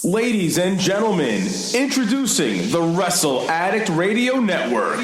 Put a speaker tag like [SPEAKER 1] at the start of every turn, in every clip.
[SPEAKER 1] Ladies and gentlemen, introducing the Wrestle Addict Radio Network.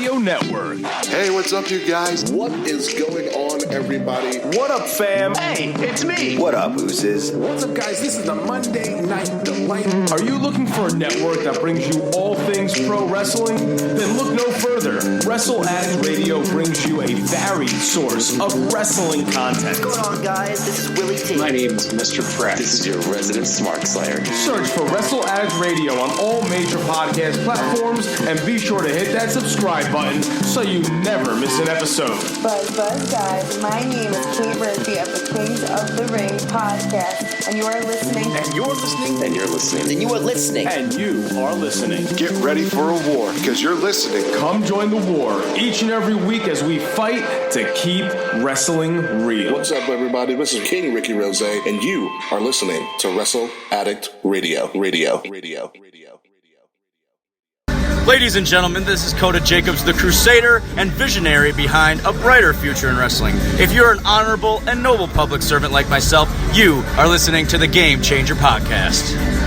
[SPEAKER 2] Hey, what's up, you guys?
[SPEAKER 3] What is going on, everybody?
[SPEAKER 1] What up, fam?
[SPEAKER 4] Hey, it's me.
[SPEAKER 5] What up, Oozes?
[SPEAKER 3] What's up, guys? This is the Monday Night Delight.
[SPEAKER 1] Are you looking for a network that brings you all things pro wrestling? Then look no further. Wrestle Addict Radio brings you a varied source of wrestling content.
[SPEAKER 4] What's going on, guys? This is Willie T.
[SPEAKER 6] My name is Mr. Fretz.
[SPEAKER 5] This is your resident Smart Slayer.
[SPEAKER 1] Search for Wrestle Addict Radio on all major podcast platforms and be sure to hit that subscribe button so you never miss an episode.
[SPEAKER 7] Buzz, guys. My name is Kate Murphy of the Kings of the Ring podcast, and you are listening.
[SPEAKER 5] And you're listening. And you're listening.
[SPEAKER 4] And you are listening.
[SPEAKER 1] And you are listening.
[SPEAKER 2] Get ready for a war, because you're listening.
[SPEAKER 1] Come join the war each and every week as we fight to keep wrestling real.
[SPEAKER 3] What's up, everybody? This is King Ricky Rose, and you are listening to Wrestle Addict Radio.
[SPEAKER 8] Ladies and gentlemen, this is Coda Jacobs, the Crusader and visionary behind a brighter future in wrestling. If you're an honorable and noble public servant like myself, you are listening to the Game Changer Podcast.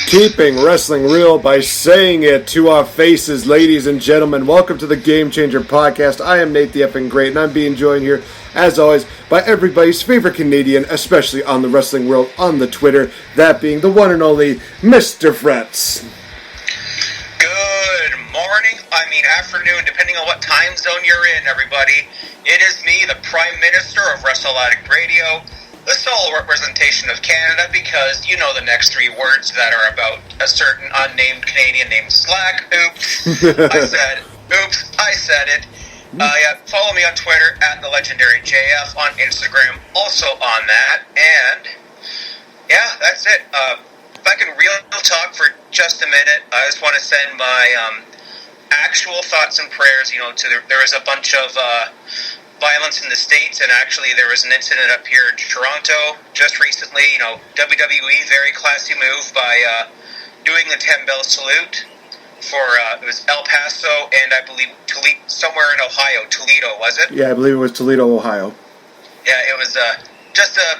[SPEAKER 9] Keeping wrestling real by saying it to our faces, ladies and gentlemen. Welcome to the Game Changer Podcast. I am NateFNGreat, and I'm being joined here, as always, by everybody's favorite Canadian, especially on the wrestling world, on the Twitter, that being the one and only Mr. Fretz.
[SPEAKER 10] Good morning, afternoon, depending on what time zone you're in, everybody. It is me, the Prime Minister of Wrestle Addict Radio, the sole representation of Canada, because you know the next three words that are about a certain unnamed Canadian named Slack. Oops. I said it. Follow me on Twitter at the legendary JF, on Instagram, also on that. And yeah, that's it. If I can real talk for just a minute, I just want to send my actual thoughts and prayers. There was a bunch of violence in the States, and actually there was an incident up here in Toronto just recently. WWE, very classy move by doing the 10-bell salute for, it was El Paso and I believe somewhere in Ohio. Toledo, was it?
[SPEAKER 9] Yeah, I believe it was Toledo, Ohio.
[SPEAKER 10] Yeah, it was just a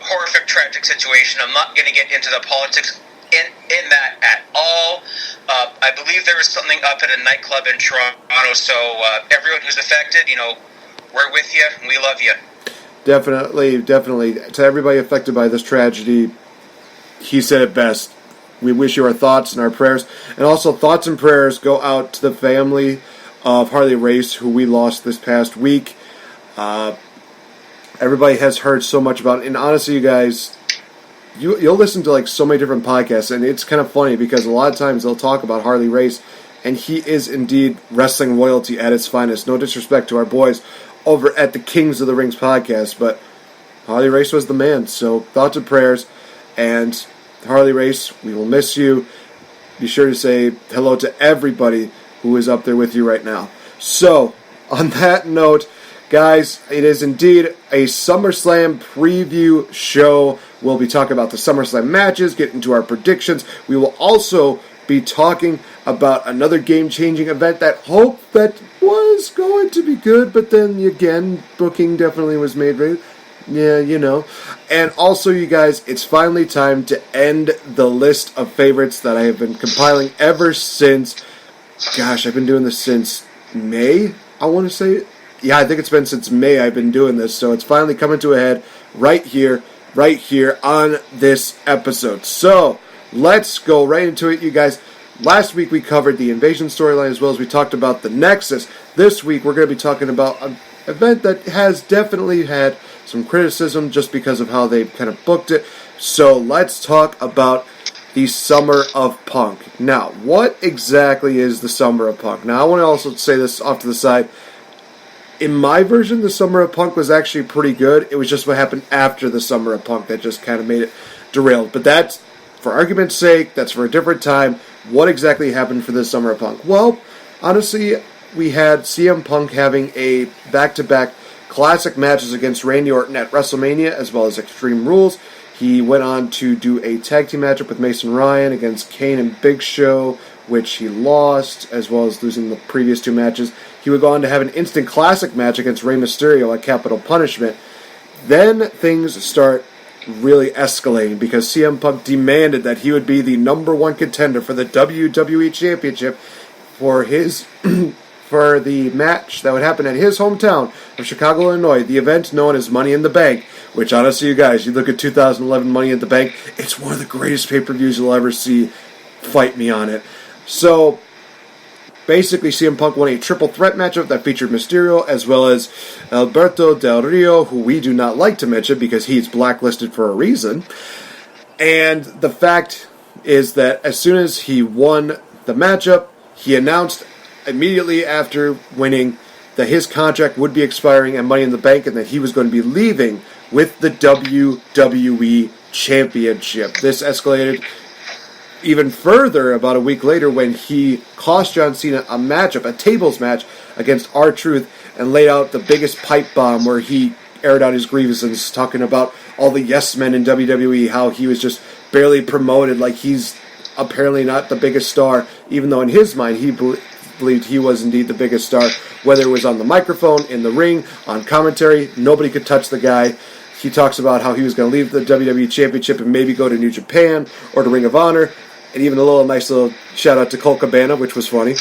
[SPEAKER 10] horrific, tragic situation. I'm not going to get into the politics in that at all. I believe there was something up at a nightclub in Toronto, so everyone who's affected, we're with you, and we love you.
[SPEAKER 9] Definitely. To everybody affected by this tragedy, he said it best. We wish you our thoughts and our prayers. And also, thoughts and prayers go out to the family of Harley Race, who we lost this past week. Everybody has heard so much about it. And honestly, you guys, you'll listen to so many different podcasts, and it's kind of funny because a lot of times they'll talk about Harley Race, and he is indeed wrestling royalty at its finest. No disrespect to our boys over at the Kings of the Rings podcast, but Harley Race was the man. So thoughts and prayers, and Harley Race, we will miss you. Be sure to say hello to everybody who is up there with you right now. So, on that note, guys, it is indeed a SummerSlam preview show. We'll be talking about the SummerSlam matches, get into our predictions. We will also be talking about another game-changing event that was going to be good, but then again, booking definitely was made right. Yeah, And also, you guys, it's finally time to end the list of favorites that I have been compiling ever since. Gosh, I've been doing this since May, I want to say. Yeah, I think it's been since May I've been doing this, so it's finally coming to a head right here on this episode. So, let's go right into it, you guys. Last week we covered the Invasion storyline as well as we talked about the Nexus. This week we're going to be talking about an event that has definitely had some criticism just because of how they kind of booked it. So let's talk about the Summer of Punk. Now, what exactly is the Summer of Punk? Now, I want to also say this off to the side. In my version, the Summer of Punk was actually pretty good. It was just what happened after the Summer of Punk that just kind of made it derailed. But that's, for argument's sake, that's for a different time. What exactly happened for the Summer of Punk? Well, honestly, we had CM Punk having a back-to-back classic matches against Randy Orton at WrestleMania, as well as Extreme Rules. He went on to do a tag team matchup with Mason Ryan against Kane and Big Show, which he lost, as well as losing the previous two matches. He would go on to have an instant classic match against Rey Mysterio at Capital Punishment. Then things start really escalating because CM Punk demanded that he would be the number one contender for the WWE Championship for his for the match that would happen at his hometown of Chicago, Illinois, the event known as Money in the Bank, which honestly, you guys, you look at 2011 Money in the Bank, it's one of the greatest pay-per-views you'll ever see. Fight me on it. So, basically, CM Punk won a triple threat matchup that featured Mysterio as well as Alberto Del Rio, who we do not like to mention because he's blacklisted for a reason. And the fact is that as soon as he won the matchup, he announced immediately after winning that his contract would be expiring at Money in the Bank and that he was going to be leaving with the WWE Championship. This escalated even further about a week later when he cost John Cena a matchup, a tables match against R-Truth, and laid out the biggest pipe bomb where he aired out his grievances, talking about all the yes men in WWE, how he was just barely promoted, like he's apparently not the biggest star, even though in his mind he believed he was indeed the biggest star, whether it was on the microphone, in the ring, on commentary, nobody could touch the guy. He talks about how he was going to leave the WWE Championship and maybe go to New Japan or to Ring of Honor. And even a nice little shout out to Colt Cabana, which was funny.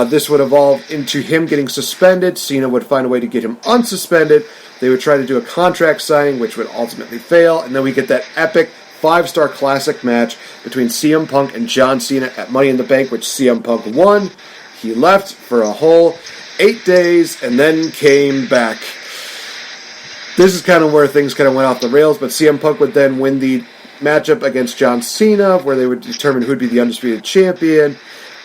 [SPEAKER 9] This would evolve into him getting suspended. Cena would find a way to get him unsuspended. They would try to do a contract signing, which would ultimately fail. And then we get that epic 5-star classic match between CM Punk and John Cena at Money in the Bank, which CM Punk won. He left for a whole 8 days and then came back. This is kind of where things kind of went off the rails, but CM Punk would then win the matchup against John Cena, where they would determine who would be the undisputed champion.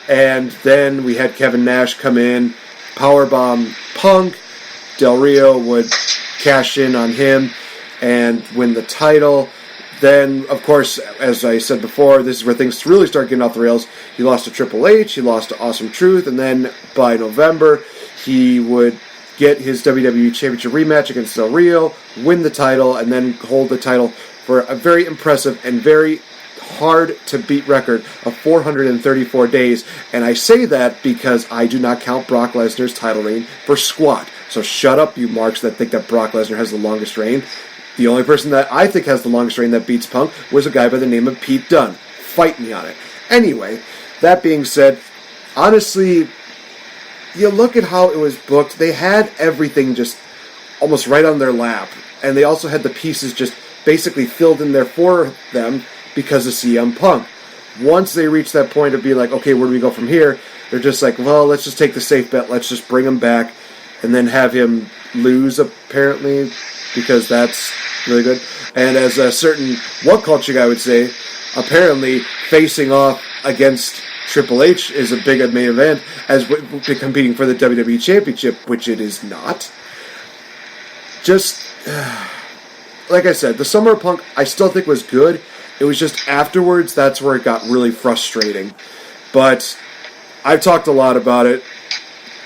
[SPEAKER 9] And then we had Kevin Nash come in, powerbomb Punk. Del Rio would cash in on him and win the title. Then, of course, as I said before, this is where things really start getting off the rails. He lost to Triple H, he lost to Awesome Truth, and then by November, he would get his WWE Championship rematch against Del Rio, win the title, and then hold the title for a very impressive and very hard-to-beat record of 434 days. And I say that because I do not count Brock Lesnar's title reign for squat. So shut up, you marks that think that Brock Lesnar has the longest reign. The only person that I think has the longest reign that beats Punk was a guy by the name of Pete Dunne. Fight me on it. Anyway, that being said, honestly, you look at how it was booked. They had everything just almost right on their lap. And they also had the pieces just basically filled in there for them because of CM Punk. Once they reach that point of being like, okay, where do we go from here? They're just like, well, let's just take the safe bet. Let's just bring him back and then have him lose, apparently, because that's really good. And as a certain What Culture guy would say, apparently facing off against Triple H is a big main event as competing for the WWE Championship, which it is not. Just... like I said, the Summer of Punk I still think was good. It was just afterwards that's where it got really frustrating. But I've talked a lot about it.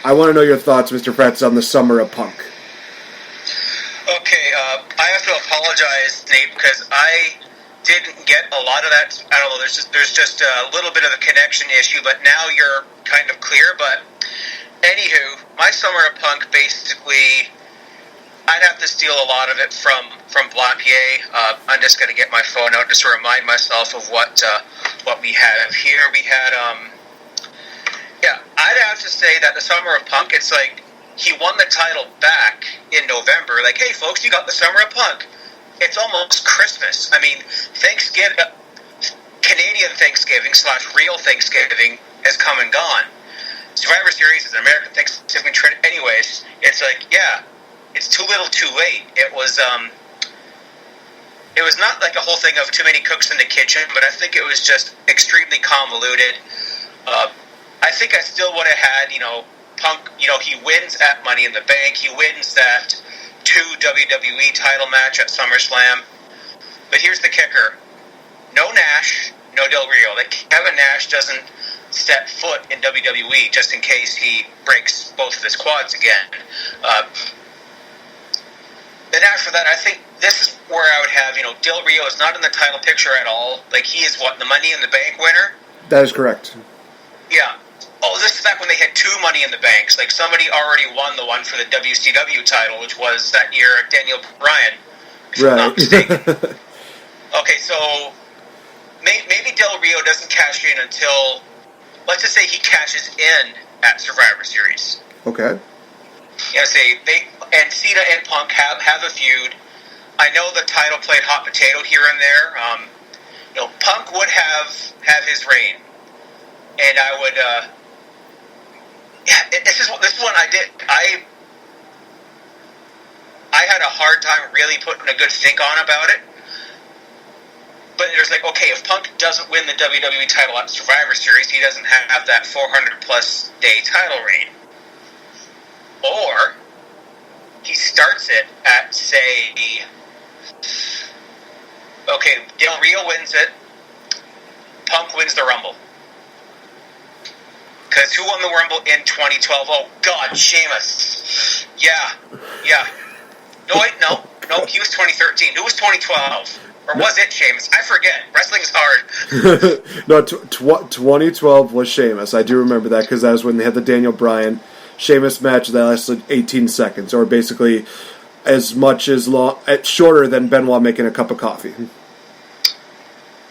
[SPEAKER 9] I want to know your thoughts, Mr. Fretz, on the Summer of Punk.
[SPEAKER 10] Okay, I have to apologize, Nate, because I didn't get a lot of that. I don't know, there's just a little bit of a connection issue, but now you're kind of clear. But anywho, my Summer of Punk basically... I'd have to steal a lot of it from Blappier. I'm just going to get my phone out just to remind myself of what we have here. We had, I'd have to say that the Summer of Punk, it's like he won the title back in November. Like, hey, folks, you got the Summer of Punk. It's almost Christmas. I mean, Thanksgiving, Canadian Thanksgiving / real Thanksgiving has come and gone. Survivor Series is an American Thanksgiving trend. Anyways, it's like, yeah. It's too little, too late. It was it was not like a whole thing of too many cooks in the kitchen, but I think it was just extremely convoluted. I think I still would have had, Punk, he wins at Money in the Bank. He wins that 2 WWE title match at SummerSlam. But here's the kicker. No Nash, no Del Rio. Like, Kevin Nash doesn't step foot in WWE just in case he breaks both of his quads again. Then after that, I think this is where I would have, Del Rio is not in the title picture at all. Like, he is, the Money in the Bank winner?
[SPEAKER 9] That is correct.
[SPEAKER 10] Yeah. Oh, this is back when they had 2 Money in the Banks. Like, somebody already won the one for the WCW title, which was that year Daniel Bryan, if I'm not mistaken. Okay, so maybe Del Rio doesn't cash in until, let's just say he cashes in at Survivor Series.
[SPEAKER 9] Okay.
[SPEAKER 10] And Cena and Punk have a feud. I know the title played hot potato here and there. Punk would have his reign, and I would. This is one I did. I had a hard time really putting a good think on about it. But there's okay, if Punk doesn't win the WWE title at Survivor Series, he doesn't have that 400-plus day title reign. Or he starts it at, say, Del Rio wins it, Punk wins the Rumble. Because who won the Rumble in 2012? Oh, God, Sheamus. Yeah. No, wait, no, he was 2013. Who was 2012? Or was it Sheamus? I forget. Wrestling's hard.
[SPEAKER 9] No, 2012 was Sheamus. I do remember that because that was when they had the Daniel Bryan Sheamus match that lasted 18 seconds, or basically as much as shorter than Benoit making a cup of coffee.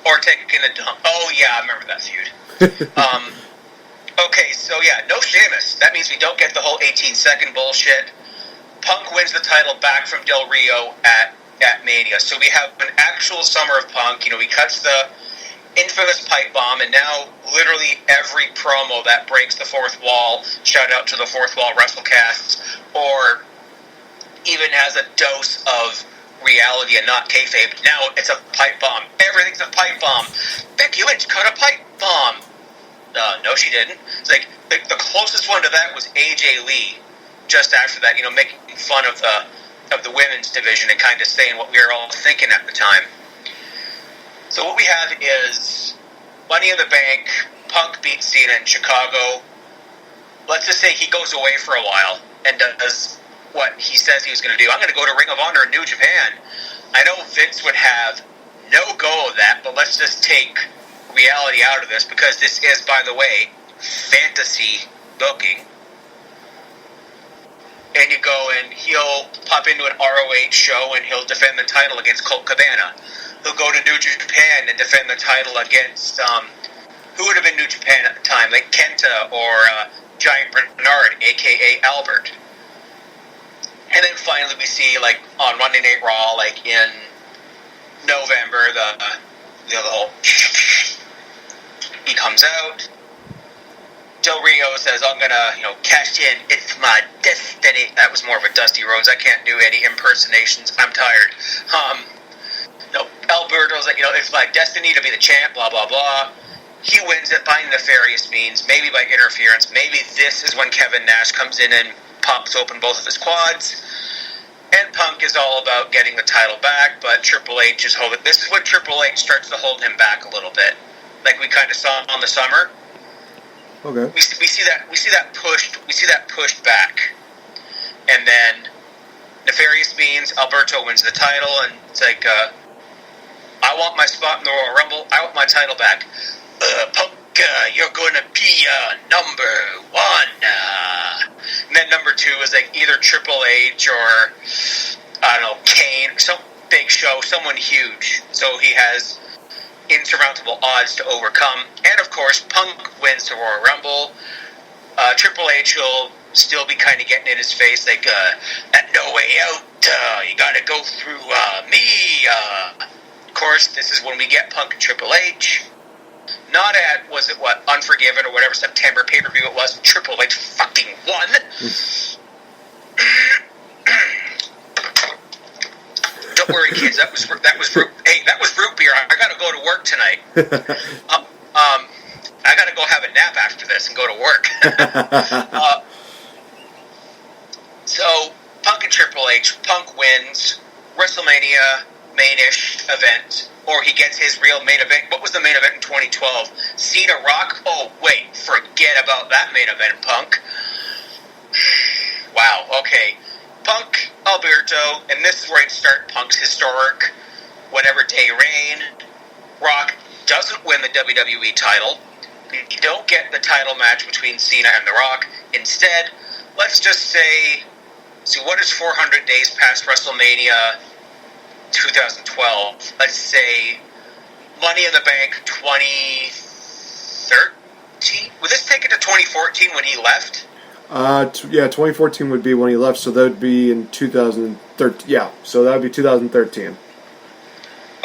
[SPEAKER 10] Or taking a dump. Oh, yeah, I remember that feud. Okay, so yeah, no Sheamus. That means we don't get the whole 18-second bullshit. Punk wins the title back from Del Rio at Mania. So we have an actual summer of Punk. He cuts the infamous pipe bomb, and now literally every promo that breaks the fourth wall, shout out to the fourth wall WrestleCasts, or even has a dose of reality and not kayfabe. Now it's a pipe bomb. Everything's a pipe bomb. Becky Lynch cut a pipe bomb. No, she didn't. It's the closest one to that was AJ Lee. Just after that, making fun of the women's division and kind of saying what we were all thinking at the time. So what we have is Money in the Bank. Punk beats Cena in Chicago. Let's just say he goes away for a while and does what he says he was going to do. I'm going to go to Ring of Honor in New Japan. I know Vince would have no go of that, but let's just take reality out of this, because this is, by the way, fantasy booking. And you go and he'll pop into an ROH show and he'll defend the title against Colt Cabana. He'll go to New Japan and defend the title against, who would have been New Japan at the time, like Kenta or Giant Bernard, a.k.a. Albert. And then finally we see, on Monday Night Raw, in November, the whole... He comes out. Del Rio says, I'm going to, cash in. It's my destiny. That was more of a Dusty Rhodes. I can't do any impersonations. I'm tired. Alberto's like, it's my destiny to be the champ, blah, blah, blah. He wins it by nefarious means, maybe by interference. Maybe this is when Kevin Nash comes in and pops open both of his quads. And Punk is all about getting the title back, but Triple H is holding... This is when Triple H starts to hold him back a little bit. Like we kind of saw on the summer.
[SPEAKER 9] Okay.
[SPEAKER 10] We see that pushed back, and then nefarious means Alberto wins the title, and it's I want my spot in the Royal Rumble. I want my title back. Punk, you're going to be number 1. And then number 2 is either Triple H or I don't know, Kane, some big show, someone huge. So he has insurmountable odds to overcome. And of course, Punk wins the Royal Rumble. Triple H will still be kind of getting in his face, at No Way Out, you gotta go through me. Of course, this is when we get Punk and Triple H. Not at, Unforgiven or whatever September pay-per-view it was. Triple H fucking won. Don't worry, kids. That was root beer. I got to go to work tonight. I got to go have a nap after this and go to work. So Punk and Triple H. Punk wins WrestleMania main-ish event, or he gets his real main event. What was the main event in 2012? Cena Rock? Oh, wait, forget about that main event, Punk. Wow, okay. Punk, Alberto, and this is where I'd start Punk's historic whatever day reign. Rock doesn't win the WWE title. You don't get the title match between Cena and The Rock. Instead, let's just say, see, what is 400 days past WrestleMania 2012? Let's say Money in the Bank 2013? Would this take it to 2014 when he left?
[SPEAKER 9] Yeah, 2014 would be when he left, so that would be in 2013. Yeah, so that would be 2013.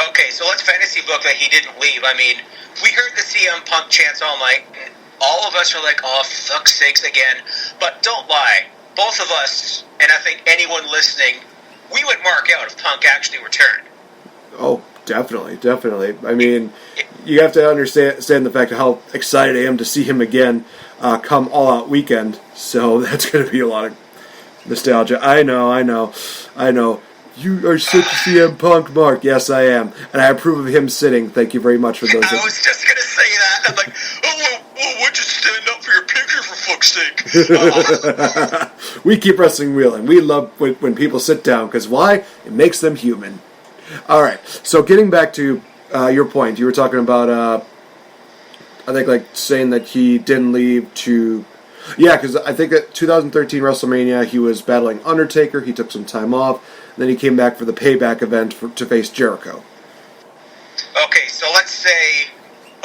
[SPEAKER 10] Okay, so let's fantasy book that he didn't leave. I mean, we heard the CM Punk chants all night, and all of us are like, oh, fuck's sakes again. But don't lie. Both of us, and I think anyone listening, we would mark out if Punk actually returned.
[SPEAKER 9] Oh, definitely. I mean, you have to understand the fact of how excited I am to see him again come All Out Weekend. So that's going to be a lot of nostalgia. I know. You are such a CM Punk, Mark. Yes, I am. And I approve of him sitting. Thank you very much for those.
[SPEAKER 10] I was just going to say that. I'm like, oh, would you stand up for your picture, for fuck's sake?
[SPEAKER 9] We keep wrestling wheeling. We love when people sit down, because why? It makes them human. All right, so getting back to your point, you were talking about, I think, like, saying that he didn't leave to... Yeah, because I think at 2013 WrestleMania, he was battling Undertaker, he took some time off, and then he came back for the Payback event to face Jericho.
[SPEAKER 10] Okay, so let's say...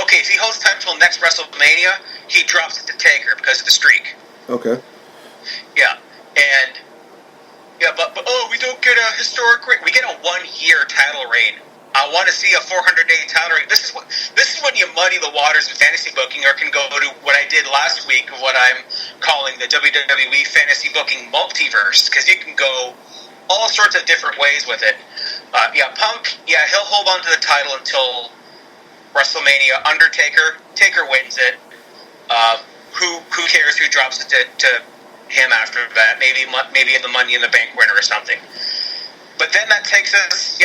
[SPEAKER 10] Okay, if he holds time until next WrestleMania, he drops it to Taker because of the streak.
[SPEAKER 9] Okay.
[SPEAKER 10] Yeah, and... Yeah, but we don't get a historic reign. We get a 1-year title reign. I want to see a 400-day title reign. This is when you muddy the waters in fantasy booking, or can go to what I did last week of what I'm calling the WWE fantasy booking multiverse, because you can go all sorts of different ways with it. Punk, he'll hold on to the title until WrestleMania. Undertaker, Taker wins it. Who cares who drops it to him after that? Maybe in the Money in the Bank winner or something. But then that takes us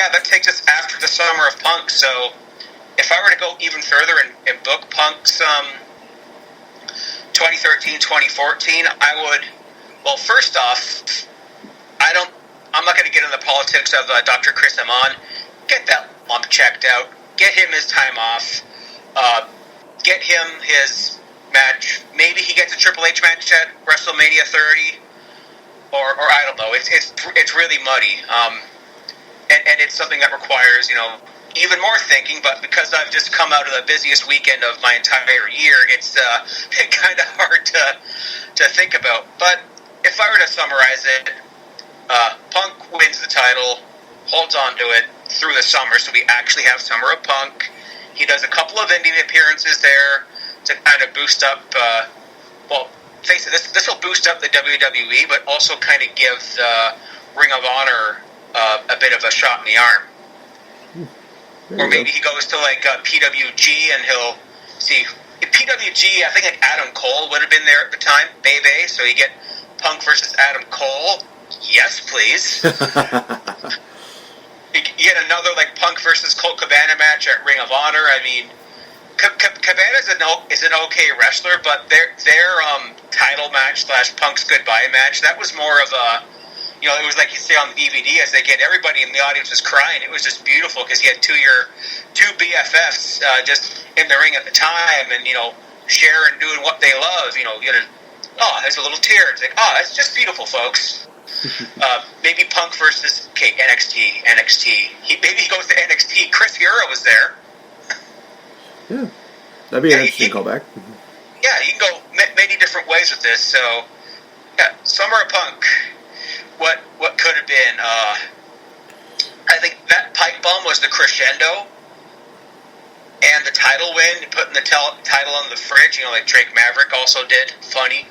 [SPEAKER 10] after the summer of Punk. So if I were to go even further and book Punk's 2013, 2014, I would. Well, first off, I'm not going to get into the politics of Dr. Chris Amon. Get that lump checked out. Get him his time off. Get him his match. Maybe he gets a Triple H match at WrestleMania 30, or I don't know. It's really muddy, and it's something that requires even more thinking. But because I've just come out of the busiest weekend of my entire year, it's kind of hard to think about. But if I were to summarize it, Punk wins the title, holds on to it through the summer, so we actually have Summer of Punk. He does a couple of indie appearances there to kind of boost up, face it, this will boost up the WWE, but also kind of give the Ring of Honor a bit of a shot in the arm. Or maybe he goes to PWG and he'll see PWG. I think Adam Cole would have been there at the time, Bebe. So you get Punk versus Adam Cole. Yes, please. You get another Punk versus Colt Cabana match at Ring of Honor. I mean, Cabana is an okay wrestler, but their title match / Punk's goodbye match, that was more of a, it was like you say on the DVD, as they get everybody in the audience was crying. It was just beautiful because you had two BFFs just in the ring at the time, and sharing, doing what they love. There's a little tear. It's like, that's just beautiful, folks. Maybe Punk versus NXT. Maybe he goes to NXT. Chris Hero was there.
[SPEAKER 9] Yeah, that'd be an interesting callback.
[SPEAKER 10] Yeah, you can go many different ways with this. So, Summer of Punk. What could have been? I think that pipe bomb was the crescendo, and the title win, putting the title on the fridge. Like Drake Maverick also did. Funny.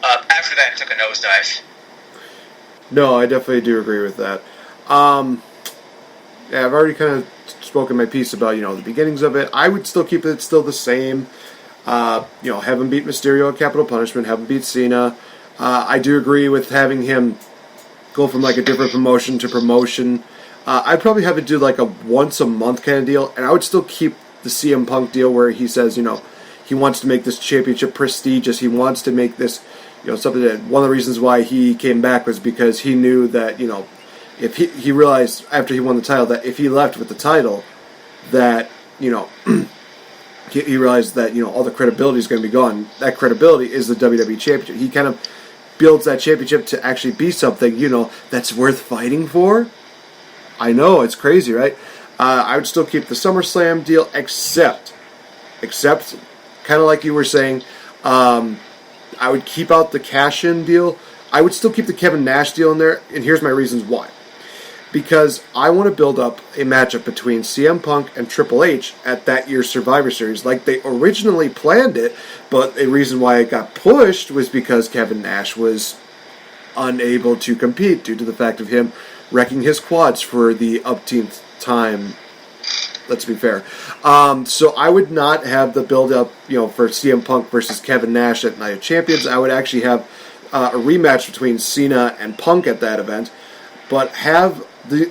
[SPEAKER 10] After that, it took a nosedive.
[SPEAKER 9] No, I definitely do agree with that. Yeah, I've already kind of spoken my piece about, the beginnings of it. I would still keep it still the same. Have him beat Mysterio at Capital Punishment, have him beat Cena. I do agree with having him go from like a different promotion to promotion. I'd probably have it do like a once a month kind of deal, and I would still keep the CM Punk deal where he says, he wants to make this championship prestigious. He wants to make this, something that one of the reasons why he came back was because he knew that, if he realized after he won the title that if he left with the title, that, he realized that, all the credibility is going to be gone. That credibility is the WWE Championship. He kind of builds that championship to actually be something, that's worth fighting for. I know, it's crazy, right? I would still keep the SummerSlam deal, except, kind of like you were saying, I would keep out the cash-in deal. I would still keep the Kevin Nash deal in there, and here's my reasons why. Because I want to build up a matchup between CM Punk and Triple H at that year's Survivor Series like they originally planned it, but the reason why it got pushed was because Kevin Nash was unable to compete due to the fact of him wrecking his quads for the umpteenth time. Let's be fair. So I would not have the build-up, for CM Punk versus Kevin Nash at Night of Champions. I would actually have a rematch between Cena and Punk at that event, but have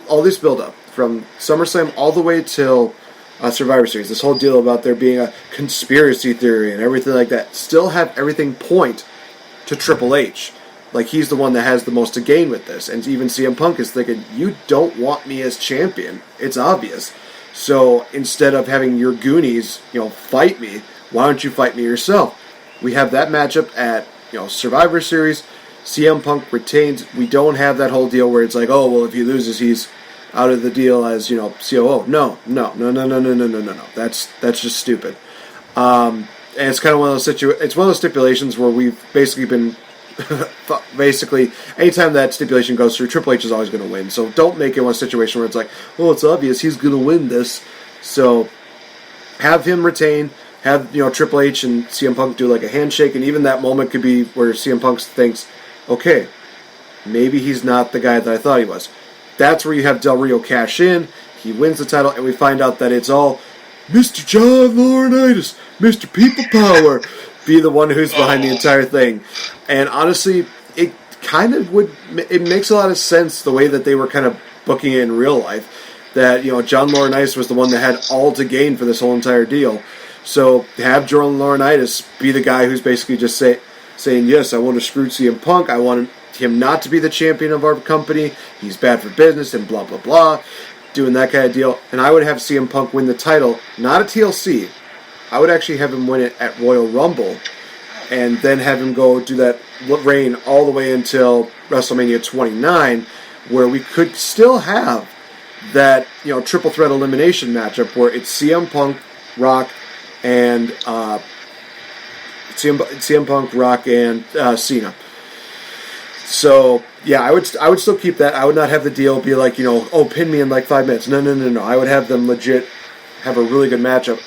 [SPEAKER 9] all this build-up from SummerSlam all the way till Survivor Series. This whole deal about there being a conspiracy theory and everything like that. Still have everything point to Triple H. Like, he's the one that has the most to gain with this. And even CM Punk is thinking, you don't want me as champion. It's obvious. So instead of having your Goonies, fight me, why don't you fight me yourself? We have that matchup at, Survivor Series. CM Punk retains. We don't have that whole deal where it's like, oh, well, if he loses, he's out of the deal as, COO. No. That's just stupid. And it's kind of one of those it's one of those stipulations where we've basically been anytime that stipulation goes through, Triple H is always going to win. So don't make it one situation where it's like, well, it's obvious he's going to win this. So have him retain. Have, Triple H and CM Punk do like a handshake, and even that moment could be where CM Punk thinks, okay, maybe he's not the guy that I thought he was. That's where you have Del Rio cash in. He wins the title, and we find out that it's all Mr. John Laurinaitis, Mr. People Power, be the one who's behind the entire thing. And honestly, it kind of it makes a lot of sense the way that they were kind of booking it in real life. That, John Laurinaitis was the one that had all to gain for this whole entire deal. So have John Laurinaitis be the guy who's basically just saying, yes, I want to screw CM Punk. I want him not to be the champion of our company. He's bad for business and blah, blah, blah. Doing that kind of deal. And I would have CM Punk win the title, not at TLC. I would actually have him win it at Royal Rumble. And then have him go do that reign all the way until WrestleMania 29, where we could still have that, triple threat elimination matchup where it's CM Punk, Rock, and CM Punk, Rock, and Cena. So yeah, I would still keep that. I would not have the deal be like, pin me in like 5 minutes. No. I would have them legit have a really good matchup.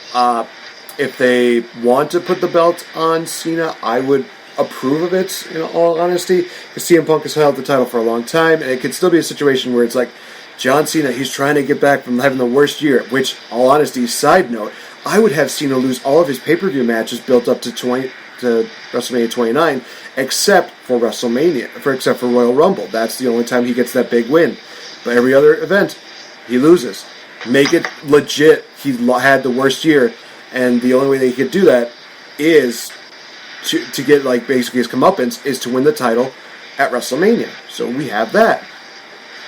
[SPEAKER 9] If they want to put the belt on Cena, I would approve of it, in all honesty, because CM Punk has held the title for a long time, and it could still be a situation where it's like, John Cena, he's trying to get back from having the worst year, which, all honesty, side note, I would have Cena lose all of his pay-per-view matches built up to WrestleMania 29, except for Royal Rumble. That's the only time he gets that big win. But every other event, he loses. Make it legit. He had the worst year, and the only way that he could do that is to get, like, basically his comeuppance, is to win the title at WrestleMania. So we have that.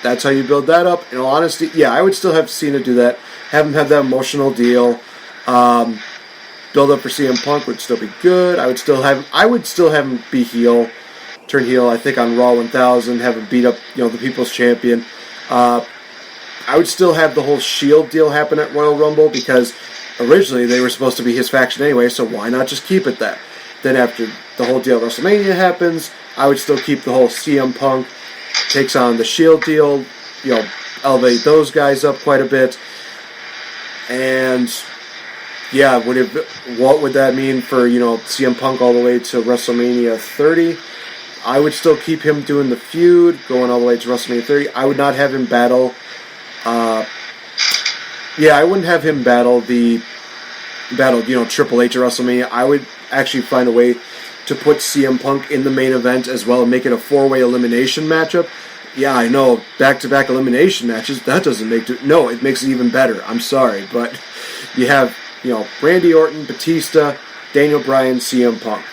[SPEAKER 9] That's how you build that up. In all honesty, yeah, I would still have Cena do that. Have him have that emotional deal. Build up for CM Punk would still be good. I would still have him be heel, turn heel. I think on Raw 1000, have him beat up the People's Champion. I would still have the whole Shield deal happen at Royal Rumble because originally they were supposed to be his faction anyway. So why not just keep it that? Then after the whole deal at WrestleMania happens, I would still keep the whole CM Punk takes on the Shield deal. Elevate those guys up quite a bit. And yeah, what would that mean for, CM Punk all the way to WrestleMania 30? I would still keep him doing the feud, going all the way to WrestleMania 30. I would not have him battle Yeah, I wouldn't have him battle Triple H at WrestleMania. I would actually find a way to put CM Punk in the main event as well and make it a 4-way elimination matchup. Yeah, I know, back-to-back elimination matches, that doesn't make it... No, it makes it even better. I'm sorry, but you have, Randy Orton, Batista, Daniel Bryan, CM Punk.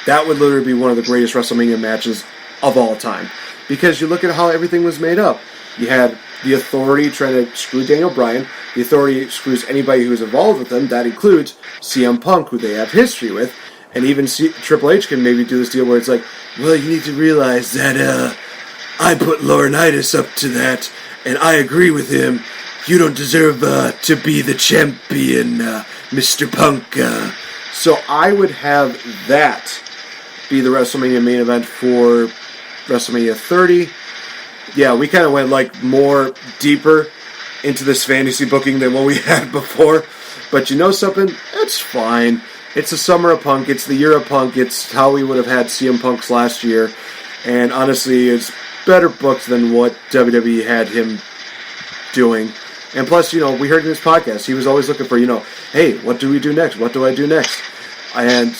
[SPEAKER 9] That would literally be one of the greatest WrestleMania matches of all time. Because you look at how everything was made up. You had the Authority trying to screw Daniel Bryan. The Authority screws anybody who's involved with them. That includes CM Punk, who they have history with. And even Triple H can maybe do this deal where it's like, well, you need to realize that I put Laurinaitis up to that, and I agree with him. You don't deserve to be the champion, Mr. Punk. So I would have that be the WrestleMania main event for WrestleMania 30. Yeah, we kind of went more deeper into this fantasy booking than what we had before. But you know something? It's fine. It's the summer of Punk. It's the year of Punk. It's how we would have had CM Punk's last year. And honestly, it's better booked than what WWE had him doing. And plus, we heard in his podcast, he was always looking for, hey, what do we do next? What do I do next? And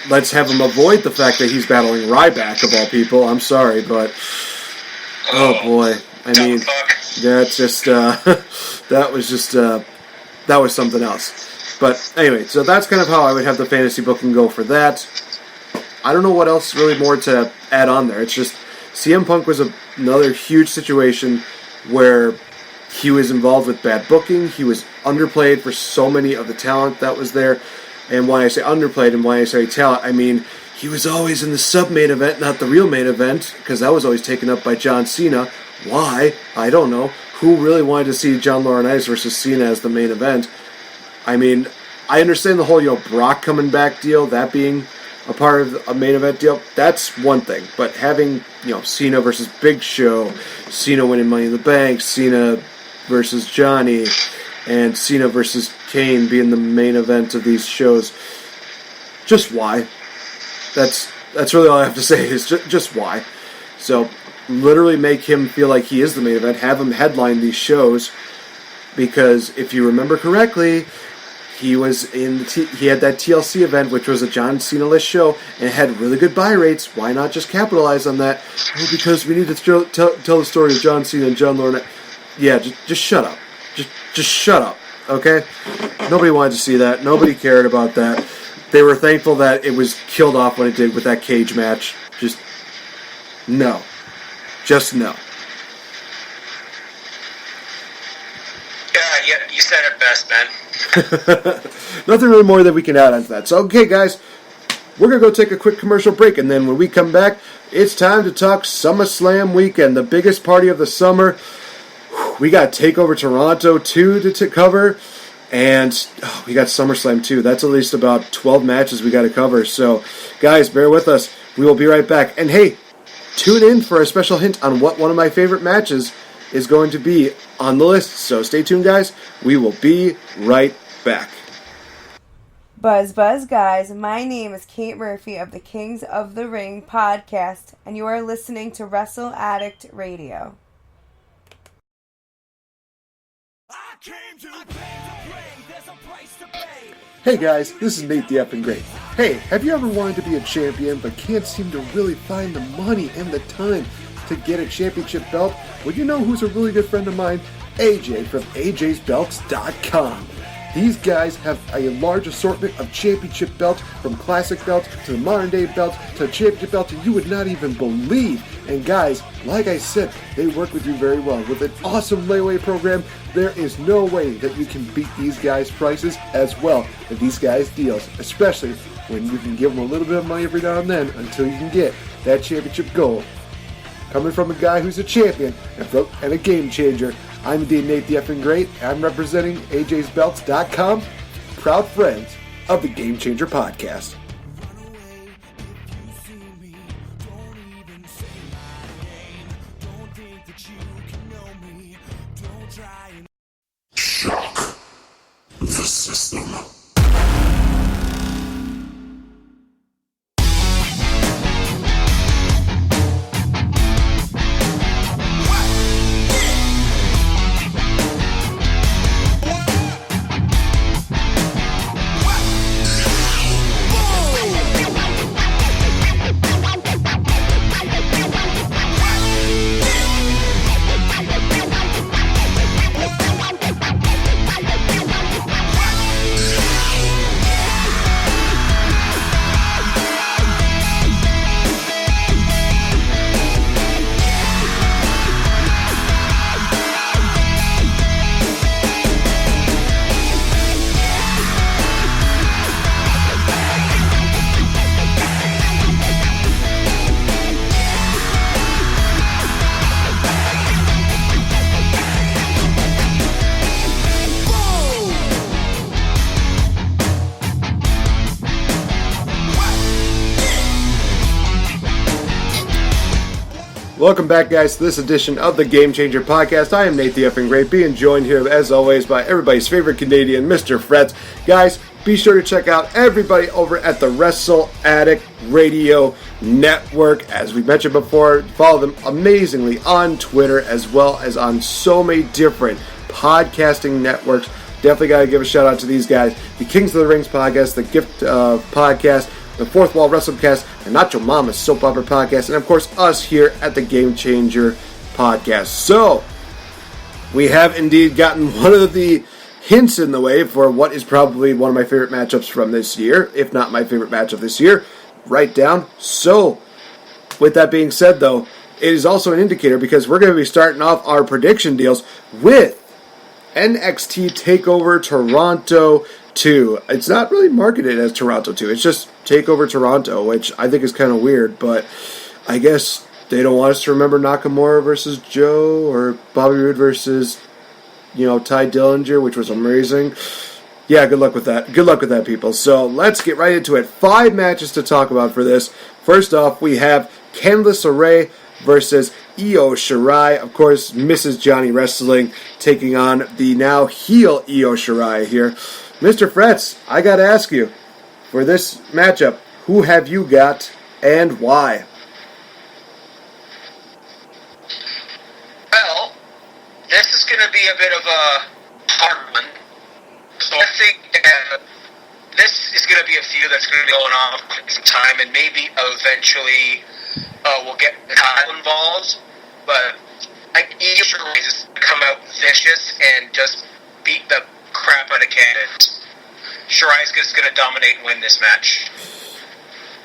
[SPEAKER 9] let's have him avoid the fact that he's battling Ryback, of all people. I'm sorry, but... Oh, boy. I mean, that's just... that was something else. But anyway, so that's kind of how I would have the fantasy booking go for that. I don't know what else really more to add on there. It's just... CM Punk was another huge situation where he was involved with bad booking. He was underplayed for so many of the talent that was there. And when I say underplayed and when I say talent, I mean he was always in the sub-main event, not the real main event, because that was always taken up by John Cena. Why? I don't know. Who really wanted to see John Laurinaitis versus Cena as the main event? I mean, I understand the whole, Brock coming back deal, that being a part of a main event deal, that's one thing. But having, Cena versus Big Show, Cena winning Money in the Bank, Cena versus Johnny, and Cena versus Kane being the main event of these shows, just why? That's really all I have to say is just why. So, literally make him feel like he is the main event, have him headline these shows, because if you remember correctly, he was he had that TLC event, which was a John Cena-less show, and it had really good buy rates. Why not just capitalize on that? Well, because we need to tell the story of John Cena and John Laurinaitis. Yeah, just shut up. Just shut up, okay? Nobody wanted to see that. Nobody cared about that. They were thankful that it was killed off when it did with that cage match. Just no. Just no.
[SPEAKER 10] Yeah, you said it best, man.
[SPEAKER 9] Nothing really more that we can add onto that. So, okay, guys, we're going to go take a quick commercial break, and then when we come back, it's time to talk SummerSlam weekend, the biggest party of the summer. We got TakeOver Toronto 2 to cover, and we got SummerSlam 2. That's at least about 12 matches we got to cover. So, guys, bear with us. We will be right back. And, hey, tune in for a special hint on what one of my favorite matches is going to be on the list. So stay tuned, guys. We will be right back.
[SPEAKER 7] Buzz, guys. My name is Kate Murphy of the Kings of the Ring podcast, and you are listening to Wrestle Addict Radio.
[SPEAKER 9] Hey guys, this is NateFNGreat. Hey, have you ever wanted to be a champion but can't seem to really find the money and the time to get a championship belt? Well, you know who's a really good friend of mine? AJ from AJsBelts.com. These guys have a large assortment of championship belts, from classic belts to the modern day belts to championship belts that you would not even believe. And guys, like I said, they work with you very well. With an awesome layaway program, there is no way that you can beat these guys' prices as well as these guys' deals, especially when you can give them a little bit of money every now and then until you can get that championship gold. Coming from a guy who's a champion and a game changer, I'm indeed NateFNGreat. I'm representing AJsBelts.com, proud friends of the Game Changer podcast.
[SPEAKER 2] Shock the system.
[SPEAKER 9] Welcome back, guys, to this edition of the Game Changer Podcast. I am NateFNGreat, being joined here, as always, by everybody's favorite Canadian, Mr. Fretz. Guys, be sure to check out everybody over at the Wrestle Addict Radio Network. As we mentioned before, follow them amazingly on Twitter, as well as on so many different podcasting networks. Definitely got to give a shout out to these guys. The Kings of the Rings podcast, the Gift podcast, the Fourth Wall WrestleCast, the Nacho Mama's Soap Opera Podcast, and of course us here at the Game Changer Podcast. So, we have indeed gotten one of the hints in the way for what is probably one of my favorite matchups from this year, if not my favorite matchup this year, right down. So, with that being said though, it is also an indicator because we're going to be starting off our prediction deals with NXT TakeOver Toronto 2. It's not really marketed as Toronto 2. It's just TakeOver Toronto, which I think is kind of weird, but I guess they don't want us to remember Nakamura versus Joe or Bobby Roode versus, Ty Dillinger, which was amazing. Yeah, good luck with that. Good luck with that, people. So let's get right into it. 5 matches to talk about for this. First off, we have Candice LeRae versus Io Shirai. Of course, Mrs. Johnny Wrestling taking on the now heel Io Shirai here. Mr. Fretz, I gotta ask you, for this matchup, who have you got and why?
[SPEAKER 10] Well, this is going to be a bit of a hard one. So I think this is going to be a feud that's going to be going on for some time, and maybe eventually we'll get Kyle involved. But I think Io Shirai is just going to come out vicious and just beat the crap out of Candice. Shirai's just going to dominate and win this match.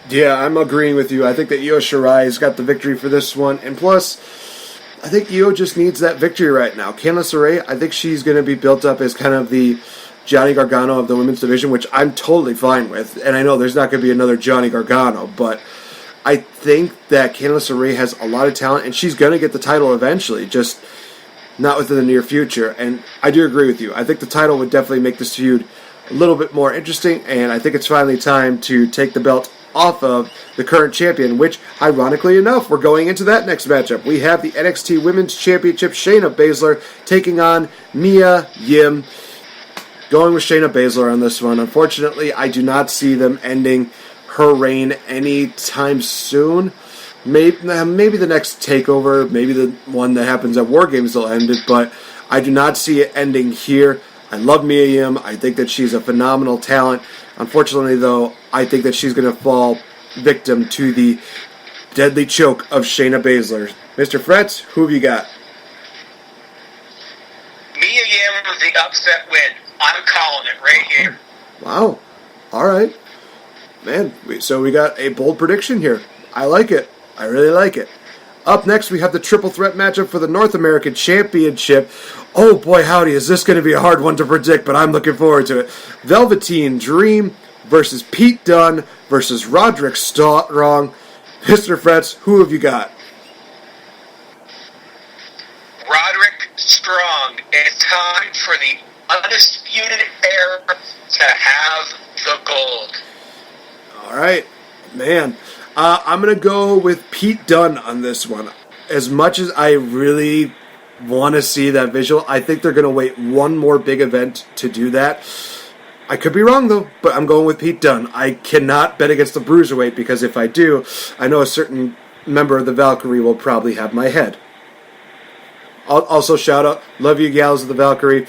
[SPEAKER 9] Yeah, I'm agreeing with you. I think that Io Shirai's got the victory for this one. And plus, I think Io just needs that victory right now. Candice LeRae, I think she's going to be built up as kind of the Johnny Gargano of the women's division, which I'm totally fine with. And I know there's not going to be another Johnny Gargano, but I think that Candice LeRae has a lot of talent, and she's going to get the title eventually, just not within the near future. And I do agree with you. I think the title would definitely make this feud a little bit more interesting, and I think it's finally time to take the belt off of the current champion, which, ironically enough, we're going into that next matchup. We have the NXT Women's Championship, Shayna Baszler, taking on Mia Yim. Going with Shayna Baszler on this one. Unfortunately, I do not see them ending her reign anytime soon. Maybe the next TakeOver, maybe the one that happens at War Games will end it, but I do not see it ending here. I love Mia Yim. I think that she's a phenomenal talent. Unfortunately, though, I think that she's going to fall victim to the deadly choke of Shayna Baszler. Mr. Fretz, who have you got?
[SPEAKER 10] Mia Yim with the upset win. I'm calling it right here.
[SPEAKER 9] Wow. All right. Man, so we got a bold prediction here. I like it. I really like it. Up next, we have the triple threat matchup for the North American Championship. Oh boy, howdy, is this going to be a hard one to predict, but I'm looking forward to it. Velveteen Dream versus Pete Dunne versus Roderick Strong. Mr. Fretz, who have you got?
[SPEAKER 10] Roderick Strong. It's time for the Undisputed Era to have the gold.
[SPEAKER 9] All right, man. I'm going to go with Pete Dunne on this one. As much as I really want to see that visual, I think they're going to wait one more big event to do that. I could be wrong, though, but I'm going with Pete Dunne. I cannot bet against the Bruiserweight, because if I do, I know a certain member of the Valkyrie will probably have my head. Also, shout out, love you gals of the Valkyrie.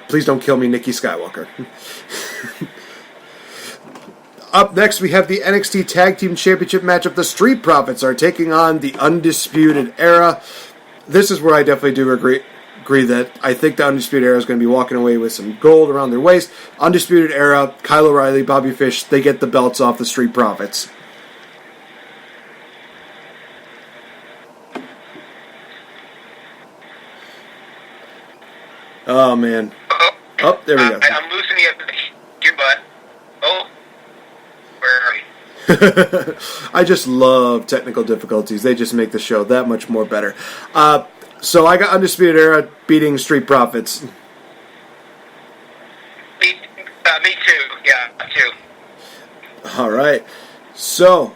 [SPEAKER 9] Please don't kill me, Nikki Skywalker. Up next, we have the NXT Tag Team Championship matchup. The Street Profits are taking on the Undisputed Era. This is where I definitely do agree that I think the Undisputed Era is going to be walking away with some gold around their waist. Undisputed Era, Kyle O'Reilly, Bobby Fish, they get the belts off the Street Profits. Oh, man. Oh, there we go.
[SPEAKER 10] I'm loosening up your butt. Oh. Where are we?
[SPEAKER 9] I just love technical difficulties. They just make the show that much more better. So I got Undisputed Era beating Street Profits.
[SPEAKER 10] Me too. Yeah, too.
[SPEAKER 9] All right. So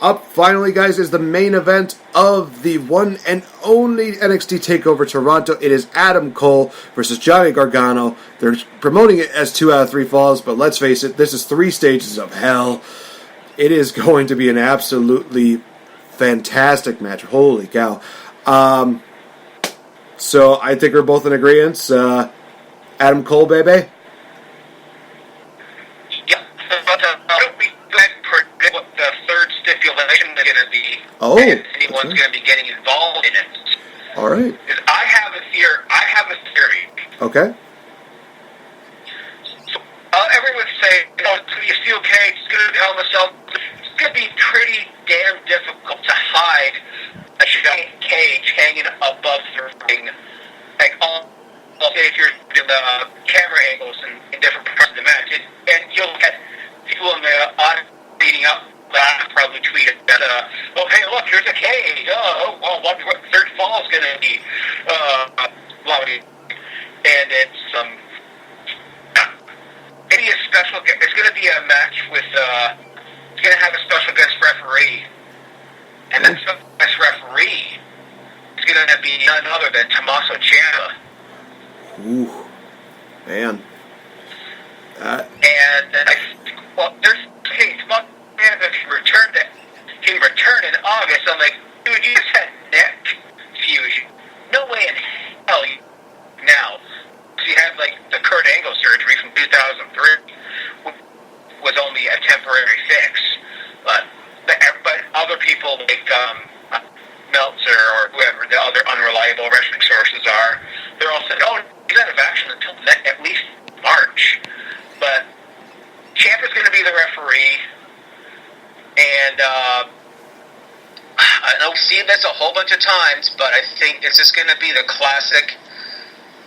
[SPEAKER 9] up finally, guys, is the main event of the one and only NXT TakeOver Toronto. It is Adam Cole versus Johnny Gargano. They're promoting it as 2 out of 3 falls, but let's face it, this is 3 stages of hell. It is going to be an absolutely fantastic match. Holy cow. So I think we're both in agreement. Adam Cole, baby.
[SPEAKER 10] Yeah, but we predict what the third stipulation is going to be.
[SPEAKER 9] Oh,
[SPEAKER 10] and anyone's going to be getting involved in it.
[SPEAKER 9] All right.
[SPEAKER 10] I have a theory.
[SPEAKER 9] Okay.
[SPEAKER 10] So, everyone would say, it's going to be a steel cage. It's going to be Hell in a Cell. It's going to be pretty damn difficult to hide a giant cage hanging above the ring, like if you're doing the camera angles in different parts of the match, and you'll get people in the audience beating up. Probably tweet it that, oh hey look, here's a cage. What third fall is going to be? And it's maybe a special. It's going to be a match with. It's going to have a special guest referee. And that special guest referee is going to be none other than Tommaso Ciampa.
[SPEAKER 9] Ooh, man.
[SPEAKER 10] There's Tommaso Ciampa can return in August. I'm like, dude, you just had neck fusion. No way in hell now. So you had like the Kurt Angle surgery from 2003 was only a temporary fix, but other people like Meltzer or whoever the other unreliable wrestling sources are, they're all saying, oh, he's out of action until at least March. But Ciampa's going to be the referee, and I know we've seen this a whole bunch of times, but I think it's just going to be the classic.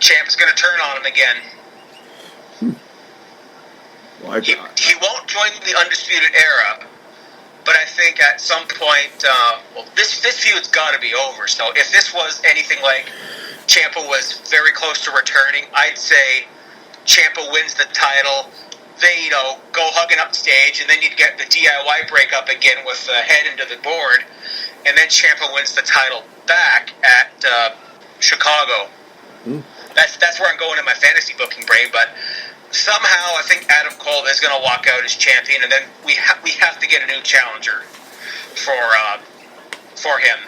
[SPEAKER 10] Ciampa's going to turn on him again. He won't join the Undisputed Era, but I think at some point, this feud's got to be over. So if this was anything like Ciampa was very close to returning, I'd say Ciampa wins the title. They, go hugging up stage, and then you'd get the DIY breakup again with the head into the board, and then Ciampa wins the title back at Chicago. That's where I'm going in my fantasy booking brain, but somehow I think Adam Cole is going to walk out as champion, and then we have to get a new challenger for him.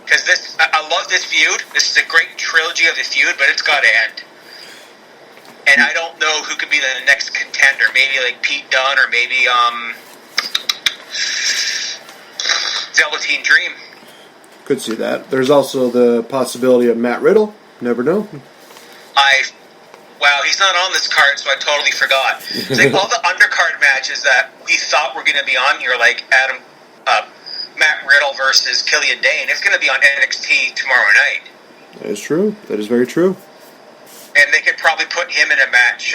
[SPEAKER 10] Because I love this feud. This is a great trilogy of the feud, but it's got to end. And I don't know who could be the next contender. Maybe like Pete Dunne, or maybe Velveteen Dream.
[SPEAKER 9] Could see that. There's also the possibility of Matt Riddle. Never know.
[SPEAKER 10] Wow, he's not on this card, so I totally forgot. It's like all the undercard matches that we thought were going to be on here, like Matt Riddle versus Killian Dane, it's going to be on NXT tomorrow night.
[SPEAKER 9] That is true. That is very true.
[SPEAKER 10] And they could probably put him in a match,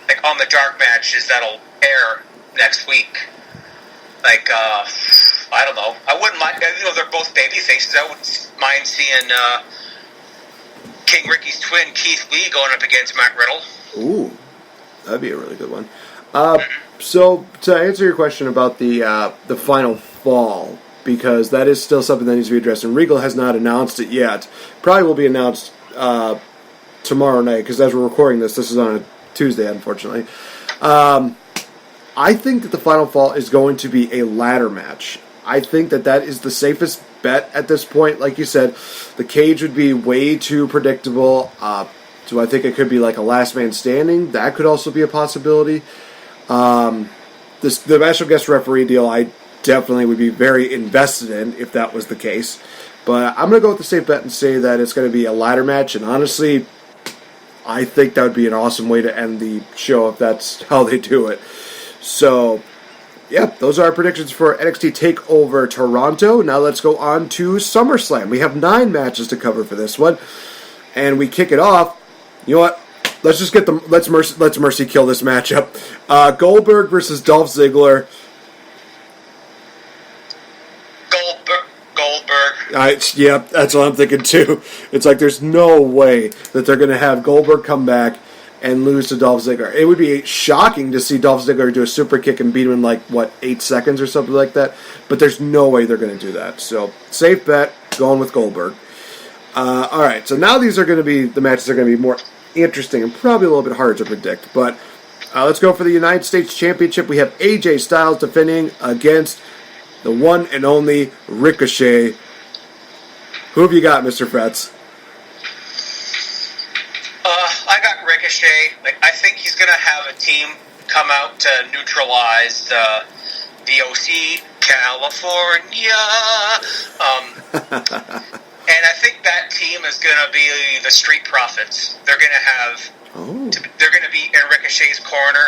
[SPEAKER 10] like on the dark matches that'll air next week. Like, I don't know. I wouldn't mind. They're both baby faces. I wouldn't mind seeing King Ricky's twin, Keith Lee, going up against Matt Riddle.
[SPEAKER 9] Ooh, that'd be a really good one. So, to answer your question about the final fall, because that is still something that needs to be addressed, and Regal has not announced it yet. Probably will be announced tomorrow night, because as we're recording this is on a Tuesday, unfortunately. I think that the final fall is going to be a ladder match. I think that is the safest bet at this point. Like you said, the cage would be way too predictable. So I think it could be like a last man standing. That could also be a possibility. The special guest referee deal, I definitely would be very invested in if that was the case. But I'm going to go with the safe bet and say that it's going to be a ladder match. And honestly, I think that would be an awesome way to end the show if that's how they do it. So, yeah, those are our predictions for NXT TakeOver Toronto. Now let's go on to SummerSlam. We have 9 matches to cover for this one. And we kick it off. You know what? Let's just let's mercy kill this matchup. Goldberg versus Dolph Ziggler.
[SPEAKER 10] Goldberg.
[SPEAKER 9] Yeah, that's what I'm thinking too. It's like there's no way that they're going to have Goldberg come back and lose to Dolph Ziggler. It would be shocking to see Dolph Ziggler do a super kick and beat him in 8 seconds or something like that. But there's no way they're going to do that. So safe bet, going with Goldberg. All right, so now these are going to be the matches are going to be more interesting and probably a little bit harder to predict. But let's go for the United States Championship. We have AJ Styles defending against the one and only Ricochet. Who have you got, Mr. Fretz?
[SPEAKER 10] I got Ricochet. I think he's going to have a team come out to neutralize the OC, California. And I think that team is going to be the Street Profits. They're going to have... They're going to be in Ricochet's corner.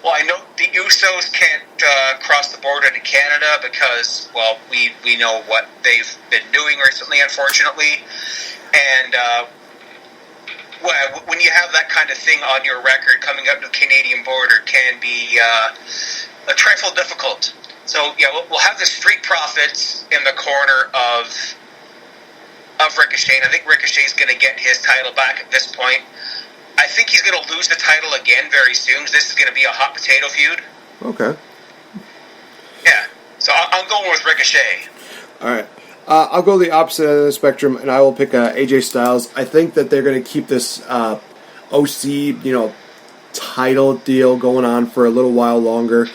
[SPEAKER 10] Well, I know the Usos can't cross the border to Canada because, well, we know what they've been doing recently, unfortunately. And when you have that kind of thing on your record, coming up to the Canadian border can be a trifle difficult. So, yeah, we'll have the Street Profits in the corner of Ricochet, and I think Ricochet's going to get his title back at this point. I think he's going to lose the title again very soon. This is going to be a hot potato feud.
[SPEAKER 9] Okay.
[SPEAKER 10] Yeah, so I'm going with Ricochet.
[SPEAKER 9] All right. I'll go the opposite end of the spectrum, and I will pick AJ Styles. I think that they're going to keep this OC, title deal going on for a little while longer.